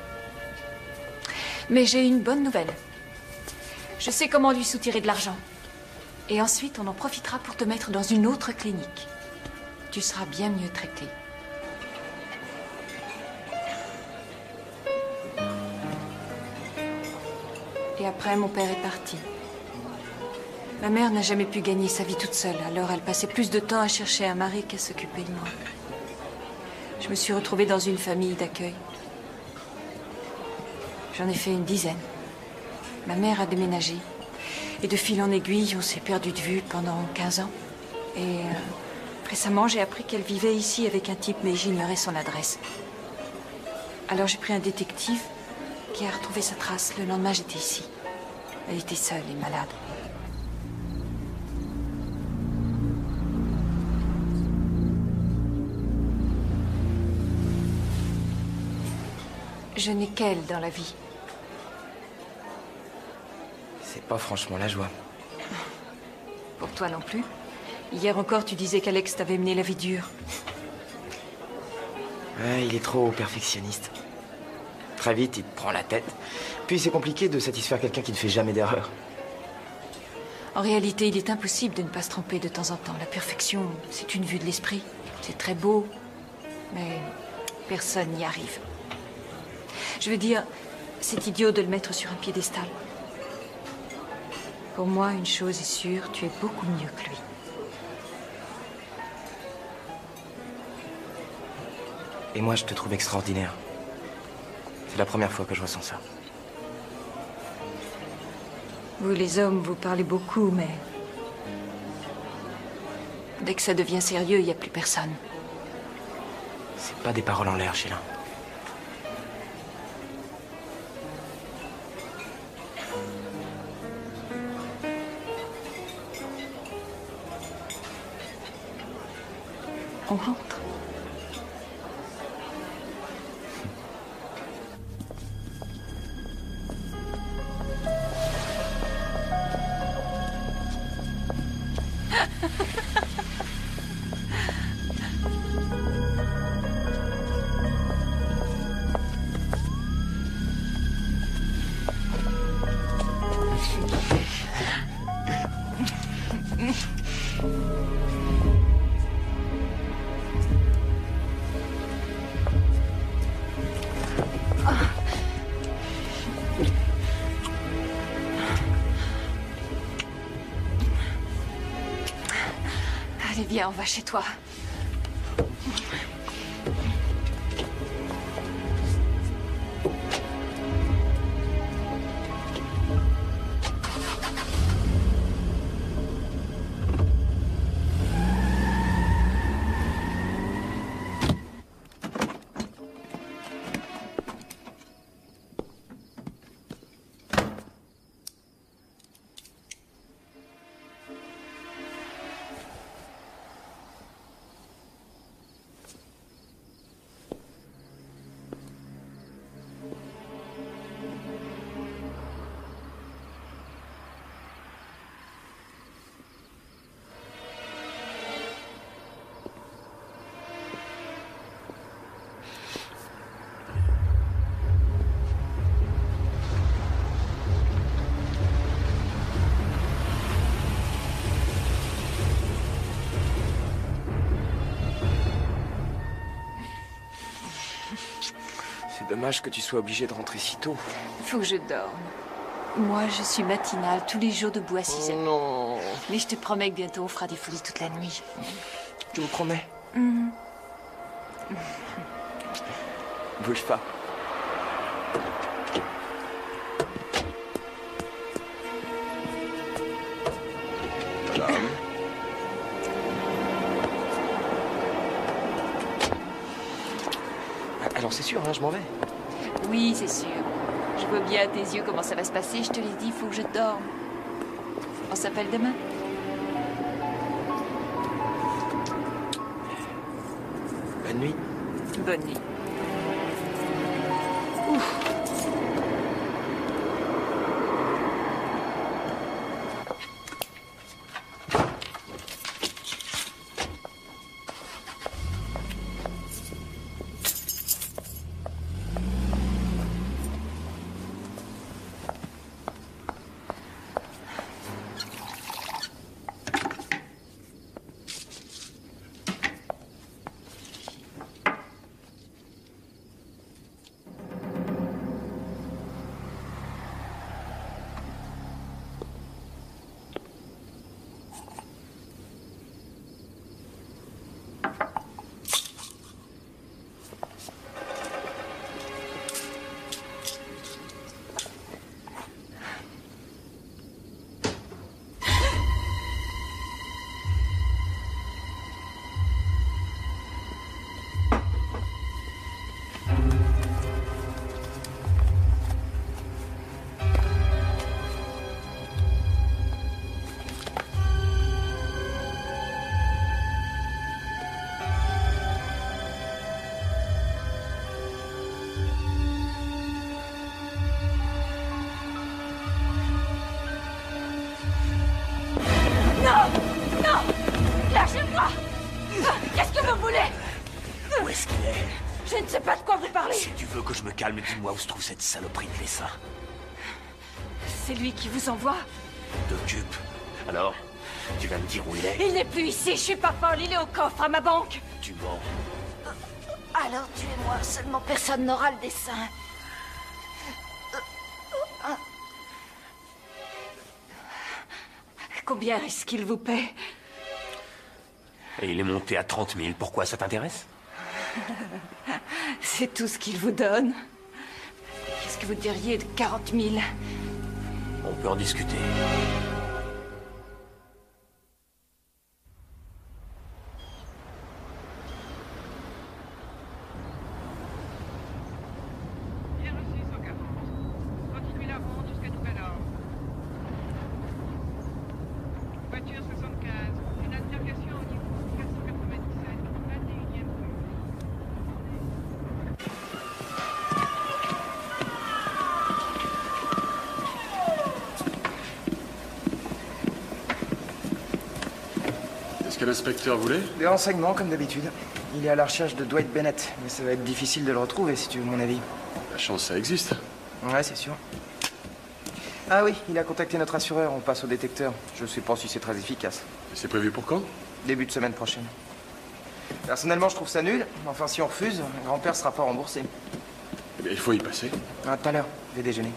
Mais j'ai une bonne nouvelle. Je sais comment lui soutirer de l'argent. Et ensuite, on en profitera pour te mettre dans une autre clinique. Tu seras bien mieux traité. Et après, mon père est parti. Ma mère n'a jamais pu gagner sa vie toute seule, alors elle passait plus de temps à chercher un mari qu'à s'occuper de moi. Je me suis retrouvée dans une famille d'accueil. J'en ai fait une dizaine. Ma mère a déménagé. Et de fil en aiguille, on s'est perdu de vue pendant 15 ans. Et récemment, j'ai appris qu'elle vivait ici avec un type, mais j'ignorais son adresse. Alors j'ai pris un détective qui a retrouvé sa trace. Le lendemain, j'étais ici. Elle était seule et malade. Je n'ai qu'elle dans la vie. C'est pas franchement la joie. Pour toi non plus. Hier encore, tu disais qu'Alex t'avait mené la vie dure. Ouais, il est trop perfectionniste. Très vite, il te prend la tête. Puis c'est compliqué de satisfaire quelqu'un qui ne fait jamais d'erreur. En réalité, il est impossible de ne pas se tromper de temps en temps. La perfection, c'est une vue de l'esprit. C'est très beau, mais personne n'y arrive. Je veux dire, c'est idiot de le mettre sur un piédestal. Pour moi, une chose est sûre, tu es beaucoup mieux que lui. Et moi, je te trouve extraordinaire. C'est la première fois que je ressens ça. Vous, les hommes, vous parlez beaucoup, mais... dès que ça devient sérieux, il n'y a plus personne. C'est pas des paroles en l'air, Sheila. On rentre. Allez, viens, on va chez toi. Dommage que tu sois obligé de rentrer si tôt. Il faut que je dorme. Moi, je suis matinale, tous les jours debout à 6 heures. Non. Mais je te promets que bientôt, on fera des folies toute la nuit. Tu me promets? Bouge pas. Madame. Alors c'est sûr, hein, je m'en vais. Oui, c'est sûr. Je vois bien à tes yeux comment ça va se passer. Je te l'ai dit, il faut que je dorme. On s'appelle demain. Bonne nuit. Bonne nuit. Si tu veux que je me calme, dis-moi où se trouve cette saloperie de dessin. C'est lui qui vous envoie? T'occupe. Alors, tu vas me dire où il est? Il n'est plus ici, je suis pas folle, il est au coffre à ma banque. Tu mens. Alors tuez-moi, seulement personne n'aura le dessin. Combien est-ce qu'il vous paie? Et il est monté à 30 000, pourquoi ça t'intéresse? C'est tout ce qu'il vous donne. Qu'est-ce que vous diriez de 40 000? On peut en discuter. Bien reçu, 140. Continuez la ronde jusqu'à nouvel ordre. Voiture 75. Une altercation au niveau 497, 21e rue. Qu'est-ce que l'inspecteur voulait? Des renseignements, comme d'habitude. Il est à la recherche de Dwight Bennett, mais ça va être difficile de le retrouver, si tu veux mon avis. La chance, ça existe. Ouais, c'est sûr. Ah oui, il a contacté notre assureur, on passe au détecteur. Je sais pas si c'est très efficace. C'est prévu pour quand? Début de semaine prochaine. Personnellement, je trouve ça nul. Enfin, si on refuse, grand-père sera pas remboursé. Eh bien, il faut y passer. Ah, tout à l'heure, je vais déjeuner.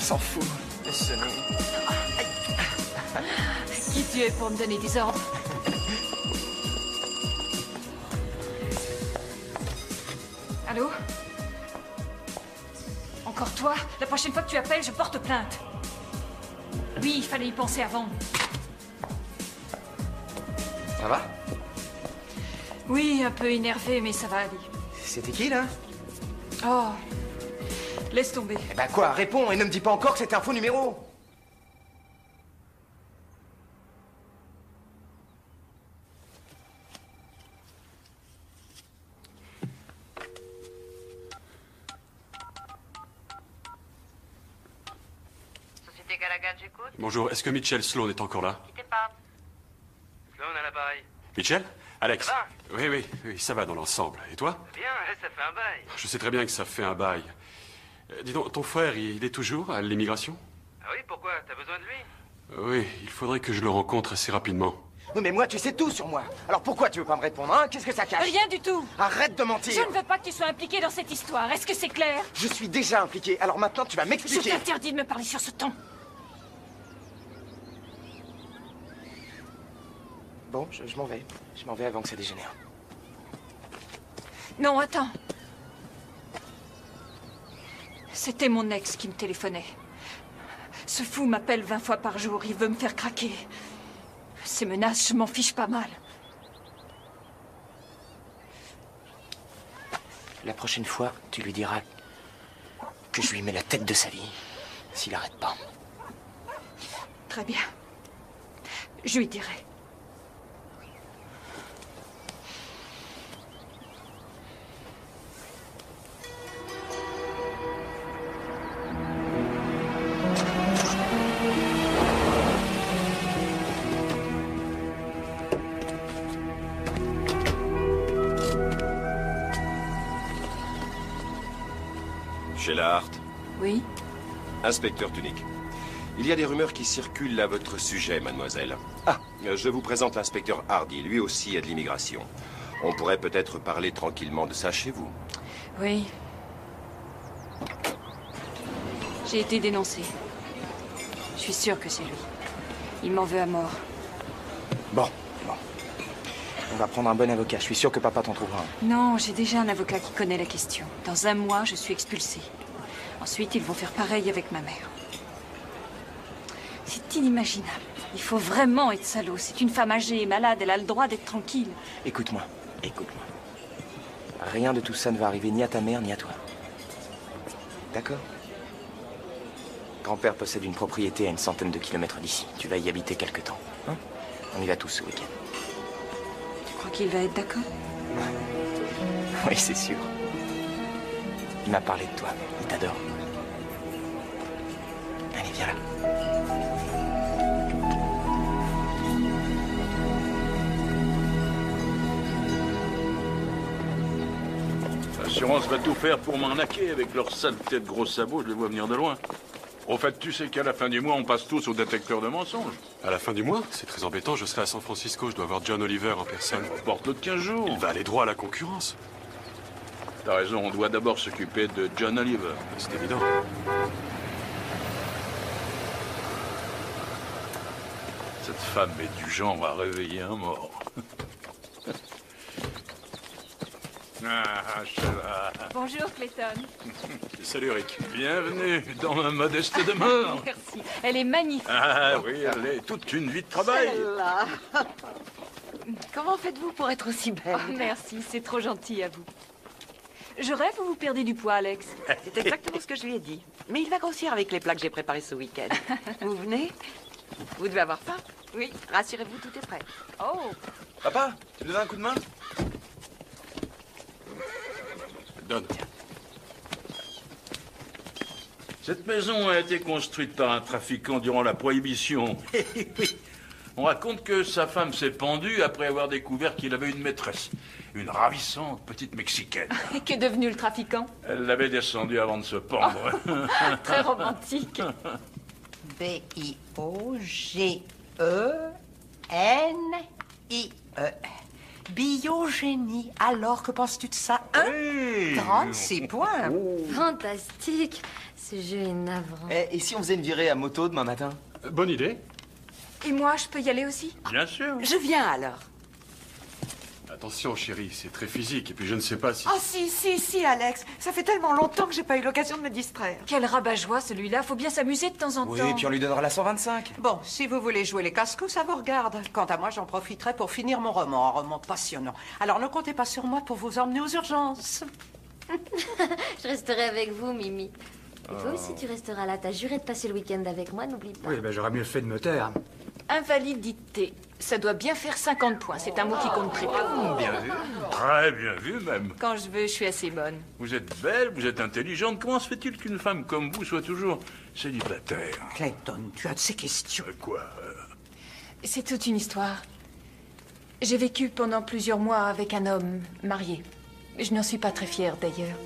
s'en fout. Laisse sonner. Qui tu es pour me donner des ordres? Allô? Encore toi? La prochaine fois que tu appelles, je porte plainte. Oui, il fallait y penser avant. Ça va? Oui, un peu énervé, mais ça va aller. C'était qui, là? Oh, laisse tomber. Eh ben quoi, réponds et ne me dis pas encore que c'était un faux numéro. Société Gallagher, j'écoute. Bonjour, est-ce que Mitchell Sloan est encore là? Quittez pas. Sloan à l'appareil. Mitchell? Alex? Ça va? Oui, ça va dans l'ensemble. Et toi? Bien, ça fait un bail. Je sais très bien que ça fait un bail. Dis donc, ton frère, il est toujours à l'immigration? Ah oui, pourquoi? T'as besoin de lui? Oui, il faudrait que je le rencontre assez rapidement. Oui, mais moi, tu sais tout sur moi. Alors pourquoi tu veux pas me répondre, hein? Qu'est-ce que ça cache? Rien du tout. Arrête de mentir. Je ne veux pas que tu sois impliqué dans cette histoire. Est-ce que c'est clair? Je suis déjà impliqué. Alors maintenant, tu vas Je m'expliquer. t'interdis de me parler sur ce ton. Bon, je m'en vais. Je m'en vais avant que ça dégénère. Non, attends. C'était mon ex qui me téléphonait. Ce fou m'appelle 20 fois par jour. Il veut me faire craquer. Ces menaces, je m'en fiche pas mal. La prochaine fois, tu lui diras que je lui mets la tête de sa vie s'il arrête pas. Très bien. Je lui dirai. Sheila Hart. Oui? Inspecteur Tunick. Il y a des rumeurs qui circulent à votre sujet, mademoiselle. Ah, je vous présente l'inspecteur Hardy. Lui aussi a de l'immigration. On pourrait peut-être parler tranquillement de ça chez vous. Oui. J'ai été dénoncée. Je suis sûre que c'est lui. Il m'en veut à mort. Bon. On va prendre un bon avocat. Je suis sûr que papa t'en trouvera un. Non, j'ai déjà un avocat qui connaît la question. Dans un mois, je suis expulsée. Ensuite, ils vont faire pareil avec ma mère. C'est inimaginable. Il faut vraiment être salaud. C'est une femme âgée et malade. Elle a le droit d'être tranquille. Écoute-moi. Rien de tout ça ne va arriver ni à ta mère ni à toi. D'accord? Grand-père possède une propriété à une centaine de kilomètres d'ici. Tu vas y habiter quelque temps. Hein? On y va tous ce week-end. Tu crois qu'il va être d'accord? Oui, c'est sûr. Il m'a parlé de toi. Il t'adore. Allez, viens là. L'assurance va tout faire pour m'arnaquer avec leurs sales têtes gros sabots, je les vois venir de loin. Au fait, tu sais qu'à la fin du mois, on passe tous au détecteur de mensonges. À la fin du mois? C'est très embêtant, je serai à San Francisco, je dois voir John Oliver en personne. Porte-le de 15 jours. Il va aller droit à la concurrence. T'as raison, on doit d'abord s'occuper de John Oliver. C'est évident. Cette femme est du genre à réveiller un mort. Ah, Sheila. Bonjour, Clayton. Salut, Rick. Bienvenue dans ma modeste demeure. Merci. Elle est magnifique. Ah oui, elle est toute une vie de travail. Celle-là. Comment faites-vous pour être aussi belle? Oh, merci, c'est trop gentil à vous. Je rêve ou vous perdez du poids, Alex? C'est exactement ce que je lui ai dit. Mais il va grossir avec les plats que j'ai préparés ce week-end. Vous venez? Vous devez avoir faim? Oui, rassurez-vous, tout est prêt. Oh! Papa, tu me donnes un coup de main? Donne. Cette maison a été construite par un trafiquant durant la Prohibition. On raconte que sa femme s'est pendue après avoir découvert qu'il avait une maîtresse. Une ravissante petite Mexicaine. Et qu'est devenu le trafiquant? Elle l'avait descendu avant de se pendre. Très romantique. B-I-O-G-E-N-I-E. Biogénie. Alors, que penses-tu de ça? 36 points. Fantastique. Ce jeu est navrant. Et si on faisait une virée à moto demain matin? Bonne idée. Et moi, je peux y aller aussi? Bien sûr. Je viens alors. Attention, chérie, c'est très physique. Et puis je ne sais pas si... Oh, si, Alex. Ça fait tellement longtemps que j'ai pas eu l'occasion de me distraire. Quel rabat-joie, celui-là. Faut bien s'amuser de temps en Oui, temps. et puis on lui donnera la 125. Bon, si vous voulez jouer les casse-coups, ça vous regarde. Quant à moi, j'en profiterai pour finir mon roman, un roman passionnant. Alors ne comptez pas sur moi pour vous emmener aux urgences. Je resterai avec vous, Mimi. Et toi aussi, tu resteras là. T'as juré de passer le week-end avec moi, n'oublie pas. Oui, ben j'aurais mieux fait de me taire. Invalidité. Ça doit bien faire 50 points. C'est un mot qui compte très peu. Bien vu. Très bien vu, même. Quand je veux, je suis assez bonne. Vous êtes belle, vous êtes intelligente. Comment se fait-il qu'une femme comme vous soit toujours célibataire? Clayton, tu as de ces questions. Quoi? C'est toute une histoire. J'ai vécu pendant plusieurs mois avec un homme marié. Je n'en suis pas très fière, d'ailleurs.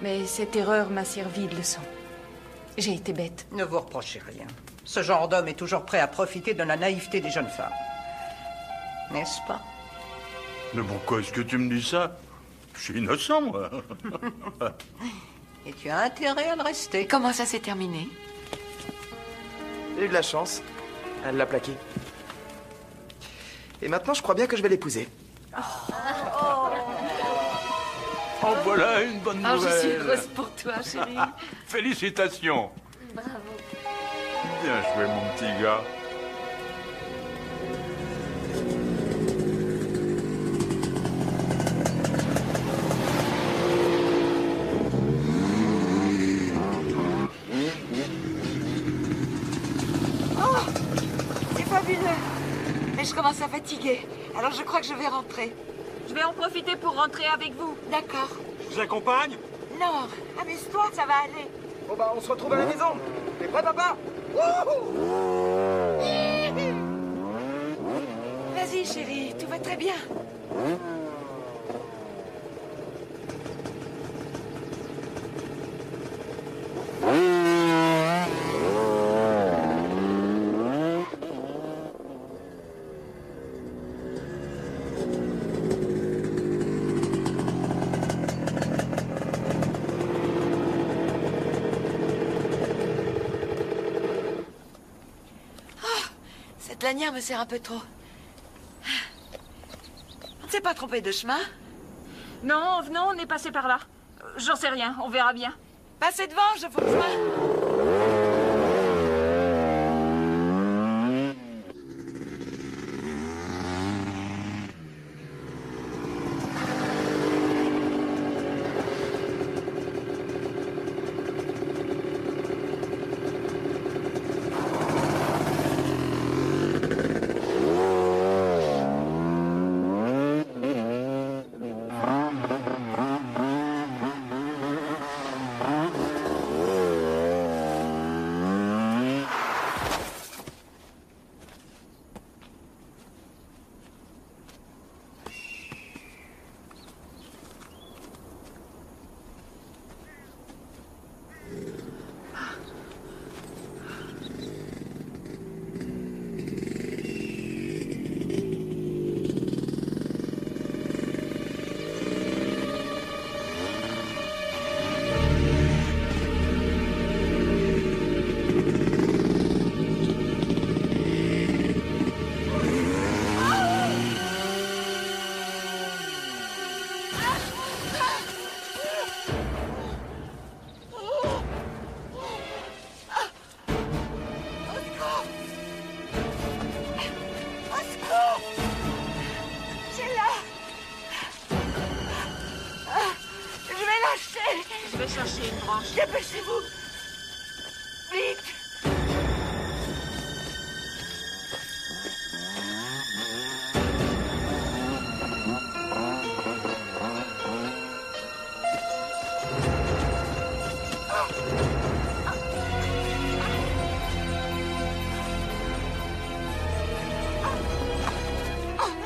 Mais cette erreur m'a servi de leçon. J'ai été bête. Ne vous reprochez rien. Ce genre d'homme est toujours prêt à profiter de la naïveté des jeunes femmes. N'est-ce pas? Mais pourquoi est-ce que tu me dis ça? Je suis innocent, moi. Et tu as intérêt à le rester. Comment ça s'est terminé? J'ai eu de la chance. Elle l'a plaqué. Et maintenant, je crois bien que je vais l'épouser. Oh, voilà une bonne nouvelle. Je suis heureuse pour toi, chérie. Félicitations. Bravo. Bien joué, mon petit gars. Oh, c'est fabuleux. Mais je commence à fatiguer. Alors je crois que je vais rentrer. Je vais en profiter pour rentrer avec vous. D'accord. Je vous accompagne? Non, amuse-toi, ça va aller. Bon bah, on se retrouve à la maison. T'es prêt, papa? Vas-y, chérie, tout va très bien. Cette lanière me sert un peu trop. On ne s'est pas trompé de chemin? Non, en venant, on est passé par là. J'en sais rien, on verra bien. Passez devant, je vous rejoins. Je vais chercher une branche. Dépêchez-vous. Vite.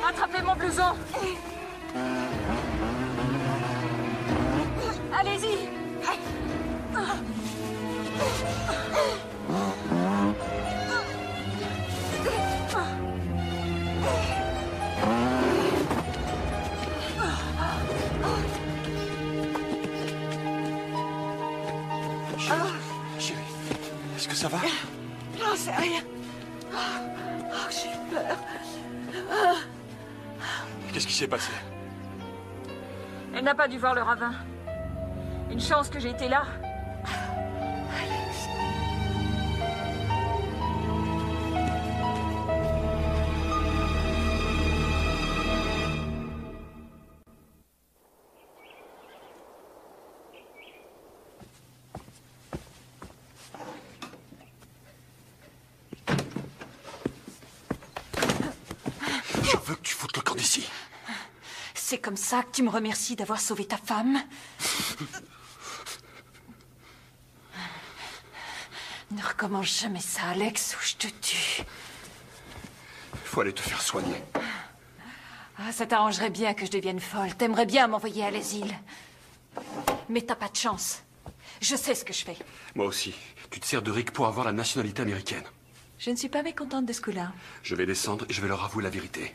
Attrapez mon blouson. Allez-y. Ça va? Non, c'est rien. Oh, j'ai eu peur. Qu'est-ce qui s'est passé? Elle n'a pas dû voir le ravin. Une chance que j'ai été là. Je veux que tu foutes le camp d'ici. C'est comme ça que tu me remercies d'avoir sauvé ta femme? Ne recommence jamais ça, Alex, ou je te tue. Faut aller te faire soigner. Ah, ça t'arrangerait bien que je devienne folle. T'aimerais bien m'envoyer à l'asile. Mais t'as pas de chance. Je sais ce que je fais. Moi aussi. Tu te sers de Rick pour avoir la nationalité américaine. Je ne suis pas mécontente de ce coup-là. Je vais descendre et je vais leur avouer la vérité.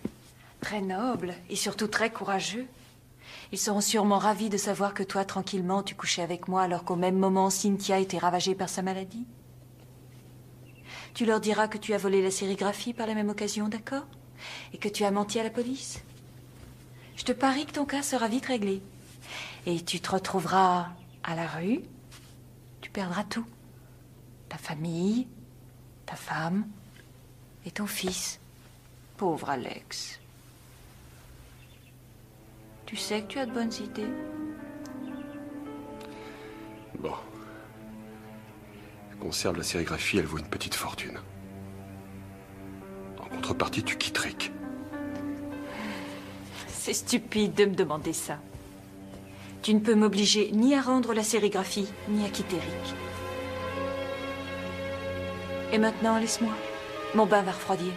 Très noble et surtout très courageux. Ils seront sûrement ravis de savoir que toi, tranquillement, tu couchais avec moi alors qu'au même moment, Cynthia était ravagée par sa maladie. Tu leur diras que tu as volé la sérigraphie par la même occasion, d'accord? Et que tu as menti à la police. Je te parie que ton cas sera vite réglé. Et tu te retrouveras à la rue. Tu perdras tout. Ta famille, ta femme et ton fils. Pauvre Alex. Tu sais que tu as de bonnes idées. Bon. Conserve la sérigraphie, elle vaut une petite fortune. En contrepartie, tu quittes Rick. C'est stupide de me demander ça. Tu ne peux m'obliger ni à rendre la sérigraphie, ni à quitter Rick. Et maintenant, laisse-moi. Mon bain va refroidir.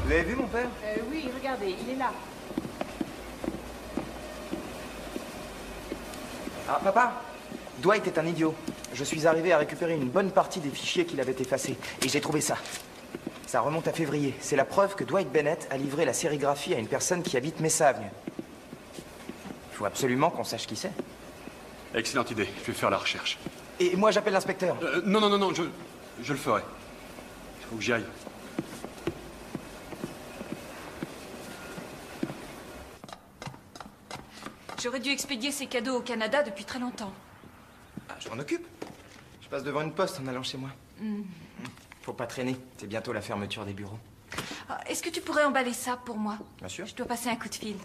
Vous l'avez vu, mon père? Oui, regardez, il est là. Ah, papa, Dwight est un idiot. Je suis arrivé à récupérer une bonne partie des fichiers qu'il avait effacés. Et j'ai trouvé ça. Ça remonte à février. C'est la preuve que Dwight Bennett a livré la sérigraphie à une personne qui habite Mesa Avenue. Il faut absolument qu'on sache qui c'est. Excellente idée. Je vais faire la recherche. Et moi, j'appelle l'inspecteur. Non, je le ferai. Il faut que j'y aille. J'aurais dû expédier ces cadeaux au Canada depuis très longtemps. Ah, je m'en occupe. Je passe devant une poste en allant chez moi. Faut pas traîner. C'est bientôt la fermeture des bureaux. Est-ce que tu pourrais emballer ça pour moi? Bien sûr. Je dois passer un coup de fil.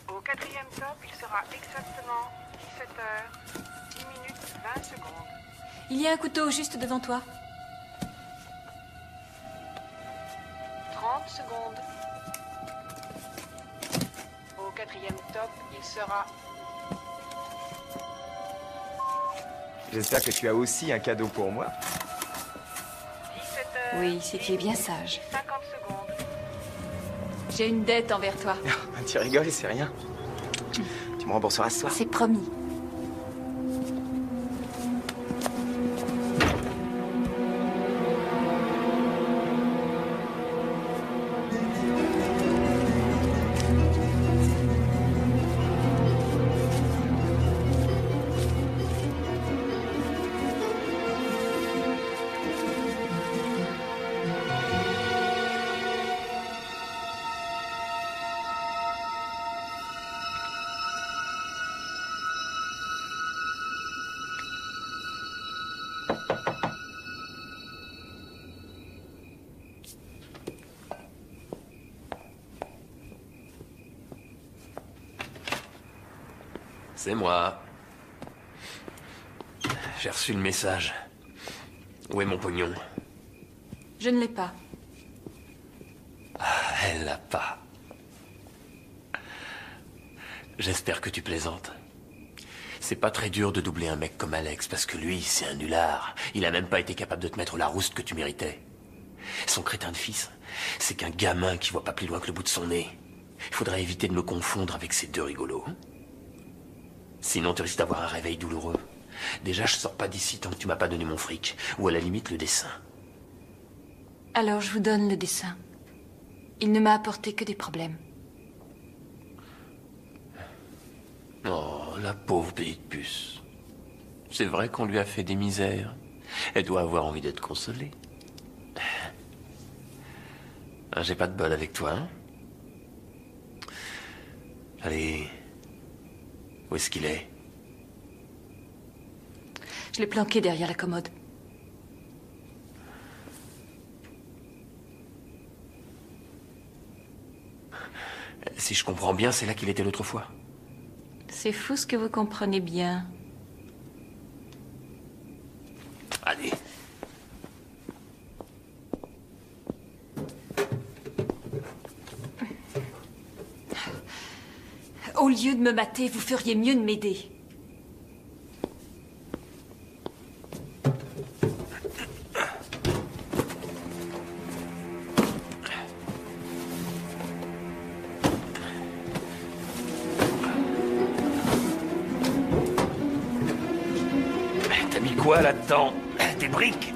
Au 4e top, il sera exactement 17h, 10 minutes, 20 secondes. Il y a un couteau juste devant toi. 30 secondes. Au 4e top, il sera... J'espère que tu as aussi un cadeau pour moi. 17h. Oui, si tu es bien sage. 50 secondes. J'ai une dette envers toi. Tu rigoles, c'est rien. Tu me rembourseras ce soir. C'est promis. C'est moi. J'ai reçu le message. Où est mon pognon? Je ne l'ai pas. Elle l'a pas. J'espère que tu plaisantes. C'est pas très dur de doubler un mec comme Alex, parce que lui, c'est un nulard. Il a même pas été capable de te mettre la rouste que tu méritais. Son crétin de fils, c'est qu'un gamin qui voit pas plus loin que le bout de son nez. Il faudrait éviter de me confondre avec ces deux rigolos. Sinon, tu risques d'avoir un réveil douloureux. Déjà, je sors pas d'ici tant que tu m'as pas donné mon fric. Ou à la limite, le dessin. Alors, je vous donne le dessin. Il ne m'a apporté que des problèmes. Oh, la pauvre petite puce. C'est vrai qu'on lui a fait des misères. Elle doit avoir envie d'être consolée. Ah, j'ai pas de bol avec toi, hein? Allez. Où est-ce qu'il est? Je l'ai planqué derrière la commode. Si je comprends bien, c'est là qu'il était l'autre fois. C'est fou ce que vous comprenez bien. Allez. Au lieu de me mater, vous feriez mieux de m'aider. T'as mis quoi là-dedans? Des briques?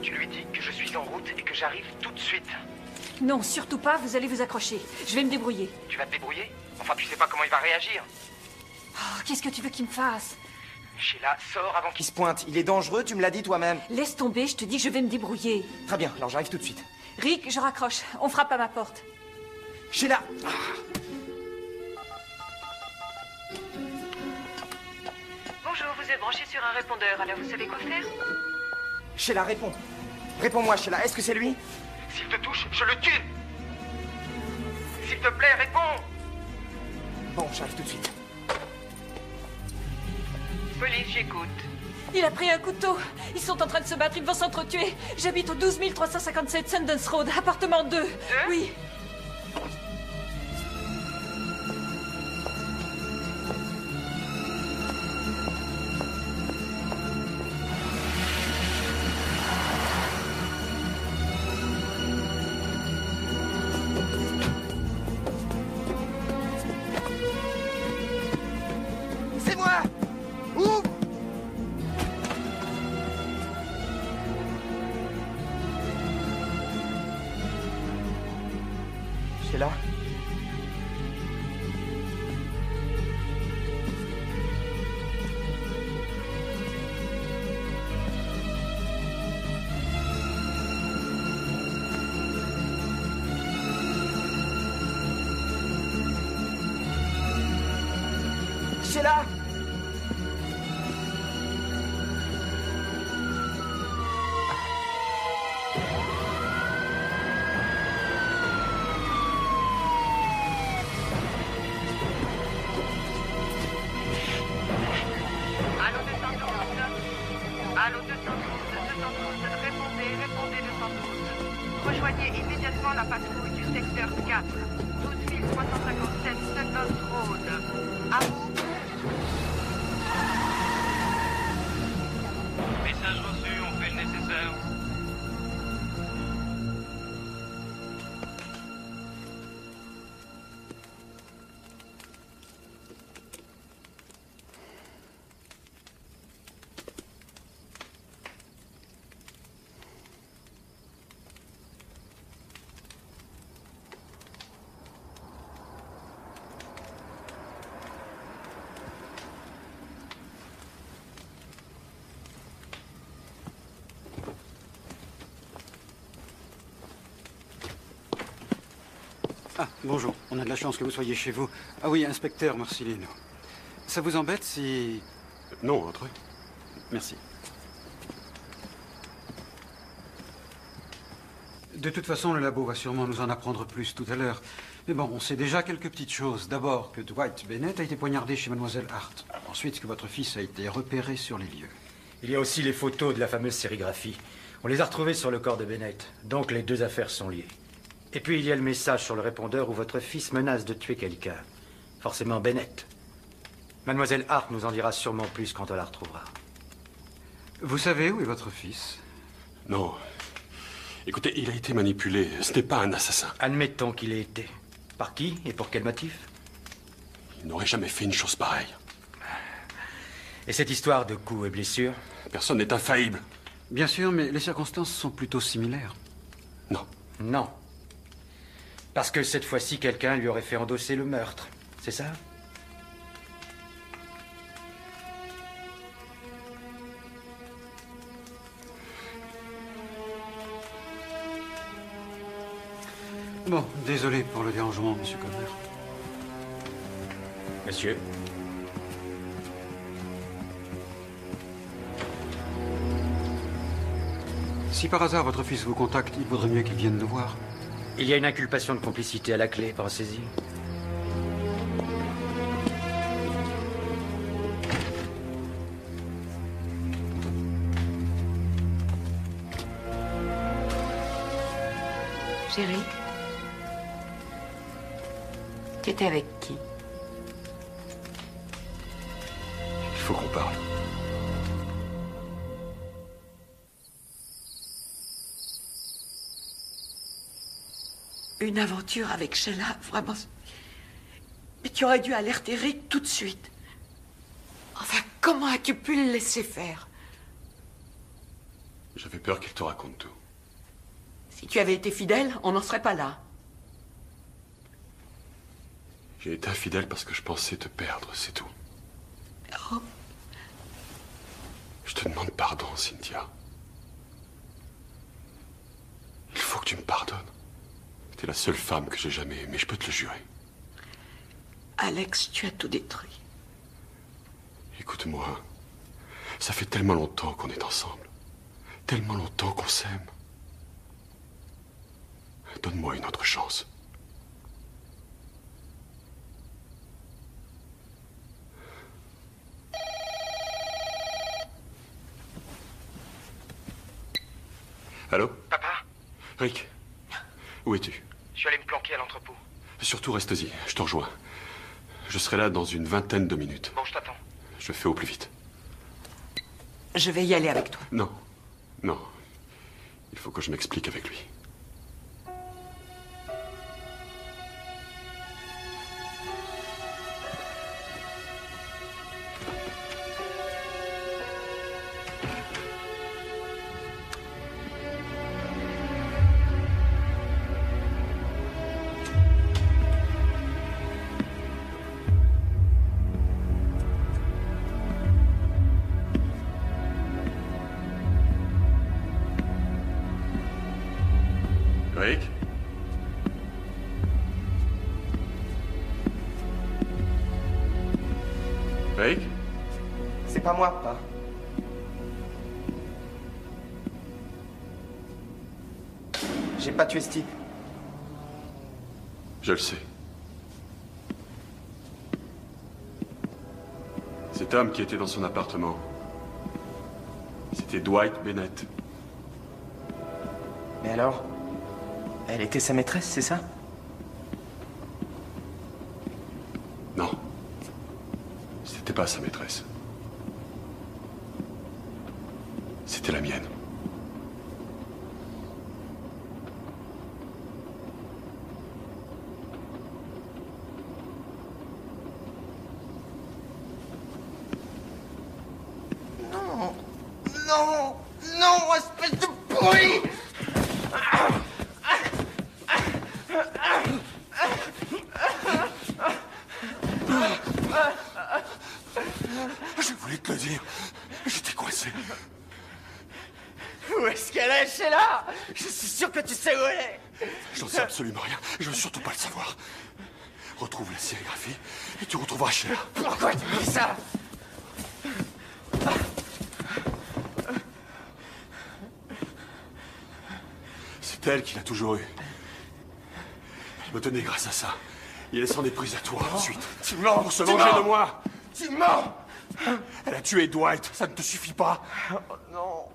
Tu lui dis que je suis en route et que j'arrive tout de suite. Non, surtout pas, vous allez vous accrocher. Je vais me débrouiller. Tu vas te débrouiller? Enfin, tu sais pas comment il va réagir. Oh, qu'est-ce que tu veux qu'il me fasse? Sheila, sors avant qu'il se pointe. Il est dangereux, tu me l'as dit toi-même. Laisse tomber, je te dis que je vais me débrouiller. Très bien, alors j'arrive tout de suite. Rick, je raccroche. On frappe à ma porte. Sheila! Bonjour, vous êtes branché sur un répondeur, alors vous savez quoi faire? Sheila, réponds. Réponds-moi, Sheila, est-ce que c'est lui? S'il te touche, je le tue! S'il te plaît, réponds! Bon, j'arrive tout de suite. Police, j'écoute. Il a pris un couteau. Ils sont en train de se battre, ils vont s'entretuer. J'habite au 12 357 Sundance Road, appartement 2. Oui. C'est moi! Ouvre! Sheila? Sheila! Allô 212. Allô 212, répondez 212. Rejoignez immédiatement la patrouille du secteur 4. 12 357 Sundance Road. À vous. Message reçu, on fait le nécessaire. Ah, bonjour. On a de la chance que vous soyez chez vous. Ah oui, inspecteur Marcelino. Ça vous embête si... Non, entrez. Merci. De toute façon, le labo va sûrement nous en apprendre plus tout à l'heure. Mais bon, on sait déjà quelques petites choses. D'abord, que Dwight Bennett a été poignardé chez Mademoiselle Hart. Ensuite, que votre fils a été repéré sur les lieux. Il y a aussi les photos de la fameuse sérigraphie. On les a retrouvées sur le corps de Bennett. Donc les deux affaires sont liées. Et puis il y a le message sur le répondeur où votre fils menace de tuer quelqu'un. Forcément Bennett. Mademoiselle Hart nous en dira sûrement plus quand on la retrouvera. Vous savez où est votre fils? Non. Écoutez, il a été manipulé. Ce n'est pas un assassin. Admettons qu'il ait été. Par qui et pour quel motif? Il n'aurait jamais fait une chose pareille. Et cette histoire de coups et blessures? Personne n'est infaillible. Bien sûr, mais les circonstances sont plutôt similaires. Non. Non. Parce que cette fois-ci, quelqu'un lui aurait fait endosser le meurtre. C'est ça? Bon, désolé pour le dérangement, monsieur Colbert. Monsieur? Si par hasard votre fils vous contacte, il vaudrait mieux qu'il vienne nous voir. Il y a une inculpation de complicité à la clé, pensez-y. Chérie, tu étais avec qui? Il faut qu'on parle. Une aventure avec Sheila, vraiment. Mais tu aurais dû alerter Rick tout de suite. Enfin, comment as-tu pu le laisser faire? J'avais peur qu'il te raconte tout. Si tu avais été fidèle, on n'en serait pas là. J'ai été infidèle parce que je pensais te perdre, c'est tout. Oh. Je te demande pardon, Cynthia. Il faut que tu me pardonnes. T'es la seule femme que j'ai jamais aimée, je peux te le jurer. Alex, tu as tout détruit. Écoute-moi, ça fait tellement longtemps qu'on est ensemble. Tellement longtemps qu'on s'aime. Donne-moi une autre chance. Allô? Papa? Rick, où es-tu? Je suis allé me planquer à l'entrepôt. Surtout reste-y, je te rejoins. Je serai là dans une vingtaine de minutes. Bon, je t'attends. Je fais au plus vite. Je vais y aller avec toi. Non, non. Il faut que je m'explique avec lui. Rick? Rick? C'est pas moi, papa. J'ai pas tué Steve. Je le sais. Cet homme qui était dans son appartement, c'était Dwight Bennett. Mais alors? Elle était sa maîtresse, c'est ça? Non. C'était pas sa maîtresse. C'était la mienne. Non! Non! Non, espèce de pourri! Je voulais te le dire. J'étais coincé. Où est-ce qu'elle est, Sheila? Je suis sûr que tu sais où elle est. J'en sais absolument rien. Je veux surtout pas le savoir. Retrouve la sérigraphie et tu retrouveras Sheila. Pourquoi tu me dis ça? C'est elle qui l'a toujours eu. Elle me tenait grâce à ça. Et elle s'en est prise à toi ensuite. Tu mens. Pour se venger de moi. Tu mens. Elle a tué Dwight. Ça ne te suffit pas. Oh non.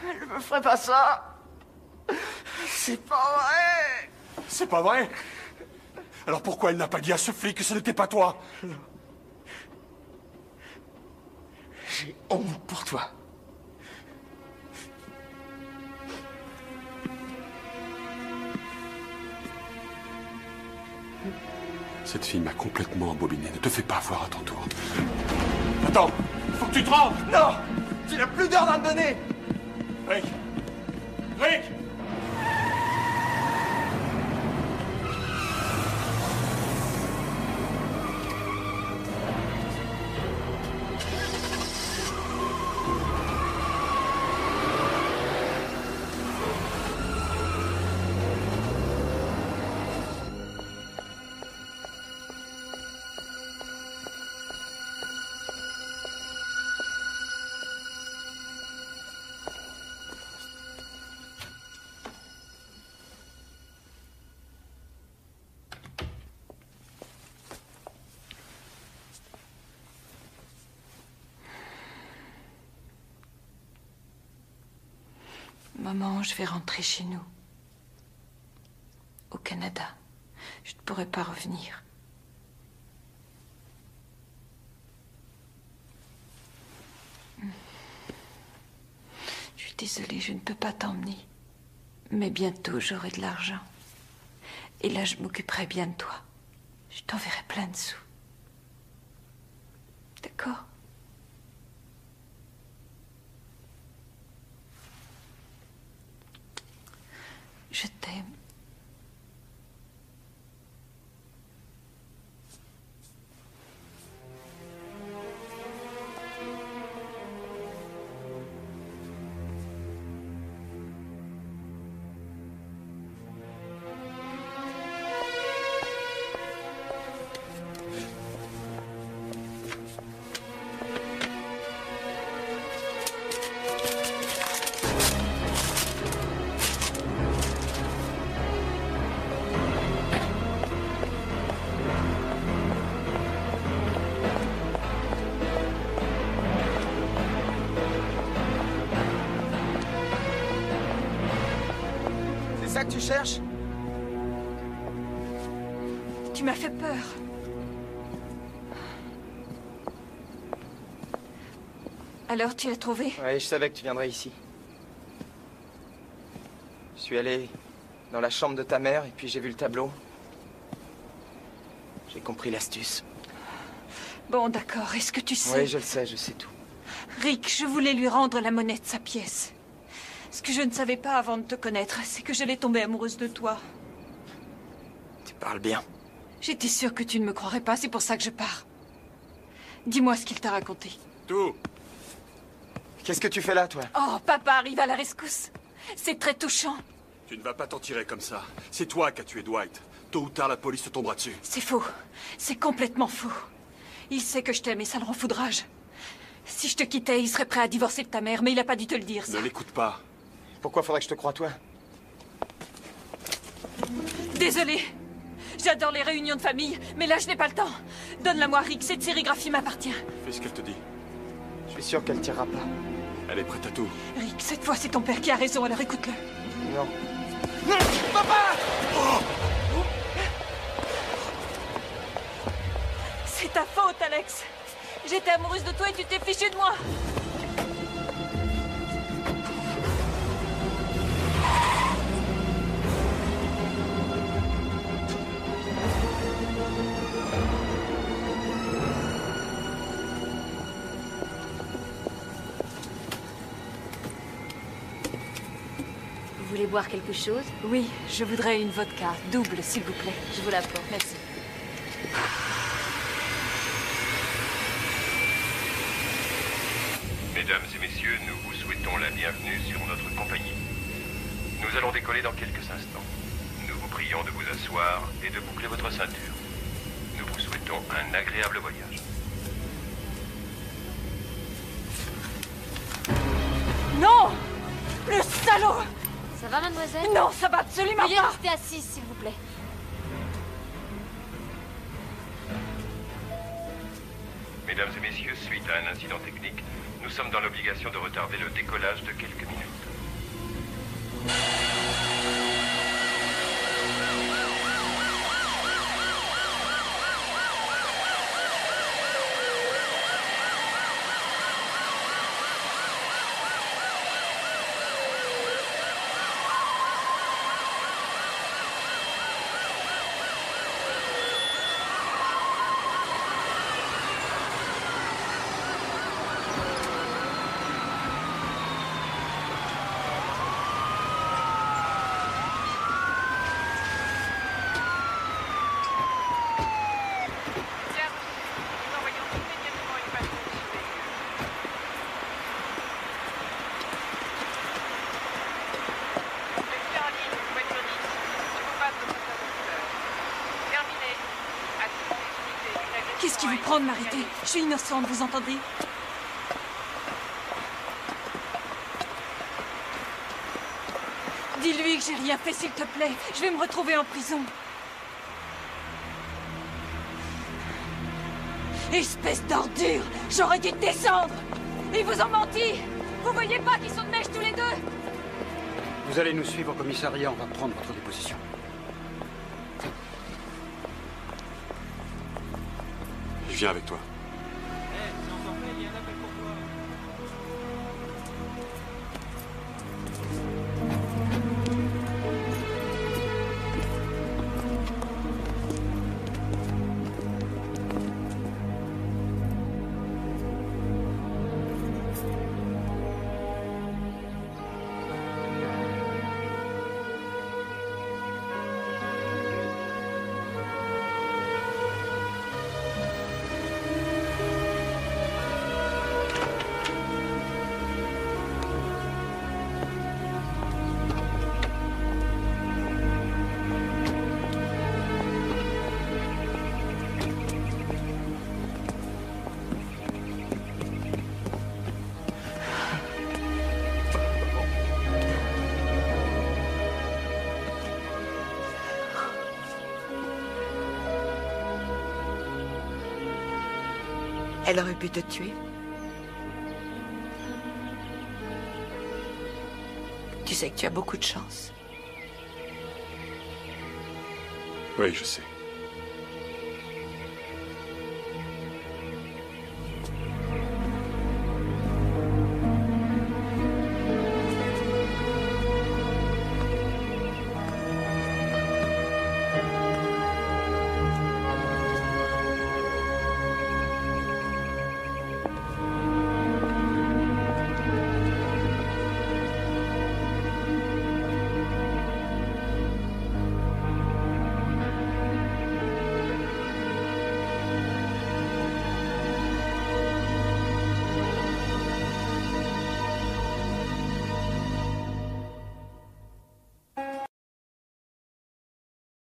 Elle me ferait pas ça. C'est pas vrai. C'est pas vrai? Alors pourquoi elle n'a pas dit à ce flic que ce n'était pas toi? J'ai honte pour toi. Cette fille m'a complètement embobiné. Ne te fais pas avoir à ton tour. Attends, faut que tu te rendes. Non, tu n'as plus d'heure à me donner. Rick, Rick. Maman, je vais rentrer chez nous. Au Canada. Je ne pourrai pas revenir. Je suis désolée, je ne peux pas t'emmener. Mais bientôt, j'aurai de l'argent. Et là, je m'occuperai bien de toi. Je t'enverrai plein de sous. D'accord ? Je t'aime. C'est ça que tu cherches? Tu m'as fait peur. Alors, tu l'as trouvé? Ouais, je savais que tu viendrais ici. Je suis allé dans la chambre de ta mère et puis j'ai vu le tableau. J'ai compris l'astuce. Bon, d'accord. Est-ce que tu sais... Oui, je le sais, je sais tout. Rick, je voulais lui rendre la monnaie de sa pièce. Ce que je ne savais pas avant de te connaître, c'est que j'allais tomber amoureuse de toi. Tu parles bien. J'étais sûre que tu ne me croirais pas, c'est pour ça que je pars. Dis-moi ce qu'il t'a raconté. Tout. Qu'est-ce que tu fais là, toi? Oh, papa arrive à la rescousse. C'est très touchant. Tu ne vas pas t'en tirer comme ça. C'est toi qui as tué Dwight. Tôt ou tard, la police te tombera dessus. C'est faux. C'est complètement faux. Il sait que je t'aime et ça le rend foudrage. Si je te quittais, il serait prêt à divorcer de ta mère, mais il n'a pas dû te le dire, ça. Ne l'écoute pas. Pourquoi faudrait que je te croie, toi? Désolée. J'adore les réunions de famille, mais là, je n'ai pas le temps. Donne-la-moi, Rick. Cette sérigraphie m'appartient. Fais ce qu'elle te dit. Je suis sûr qu'elle tirera pas. Elle est prête à tout. Rick, cette fois, c'est ton père qui a raison, alors écoute-le. Non. Non, papa! C'est ta faute, Alex. J'étais amoureuse de toi et tu t'es fichu de moi. Vous voulez boire quelque chose? Oui, je voudrais une vodka double, s'il vous plaît. Je vous l'apporte. Merci. Mesdames et messieurs, nous vous souhaitons la bienvenue bienvenue sur notre compagnie. Nous allons décoller dans quelques instants. Nous vous prions de vous asseoir et de boucler votre ceinture. Nous vous souhaitons un agréable voyage. Non! Le salaud! Ça va, mademoiselle? Non, ça va absolument Veuillez pas! rester assise, s'il vous plaît. Mesdames et messieurs, suite à un incident technique, nous sommes dans l'obligation de retarder le décollage de quelques minutes. Qu'est-ce qui vous prend de m'arrêter? Je suis innocente, vous entendez? Dis-lui que j'ai rien fait, s'il te plaît. Je vais me retrouver en prison. Espèce d'ordure! J'aurais dû descendre! Ils vous ont menti! Vous voyez pas qu'ils sont de mèche tous les deux? Vous allez nous suivre au commissariat, on va prendre votre déposition. Je viens avec toi. Elle aurait pu te tuer. Tu sais que tu as beaucoup de chance. Oui, je sais.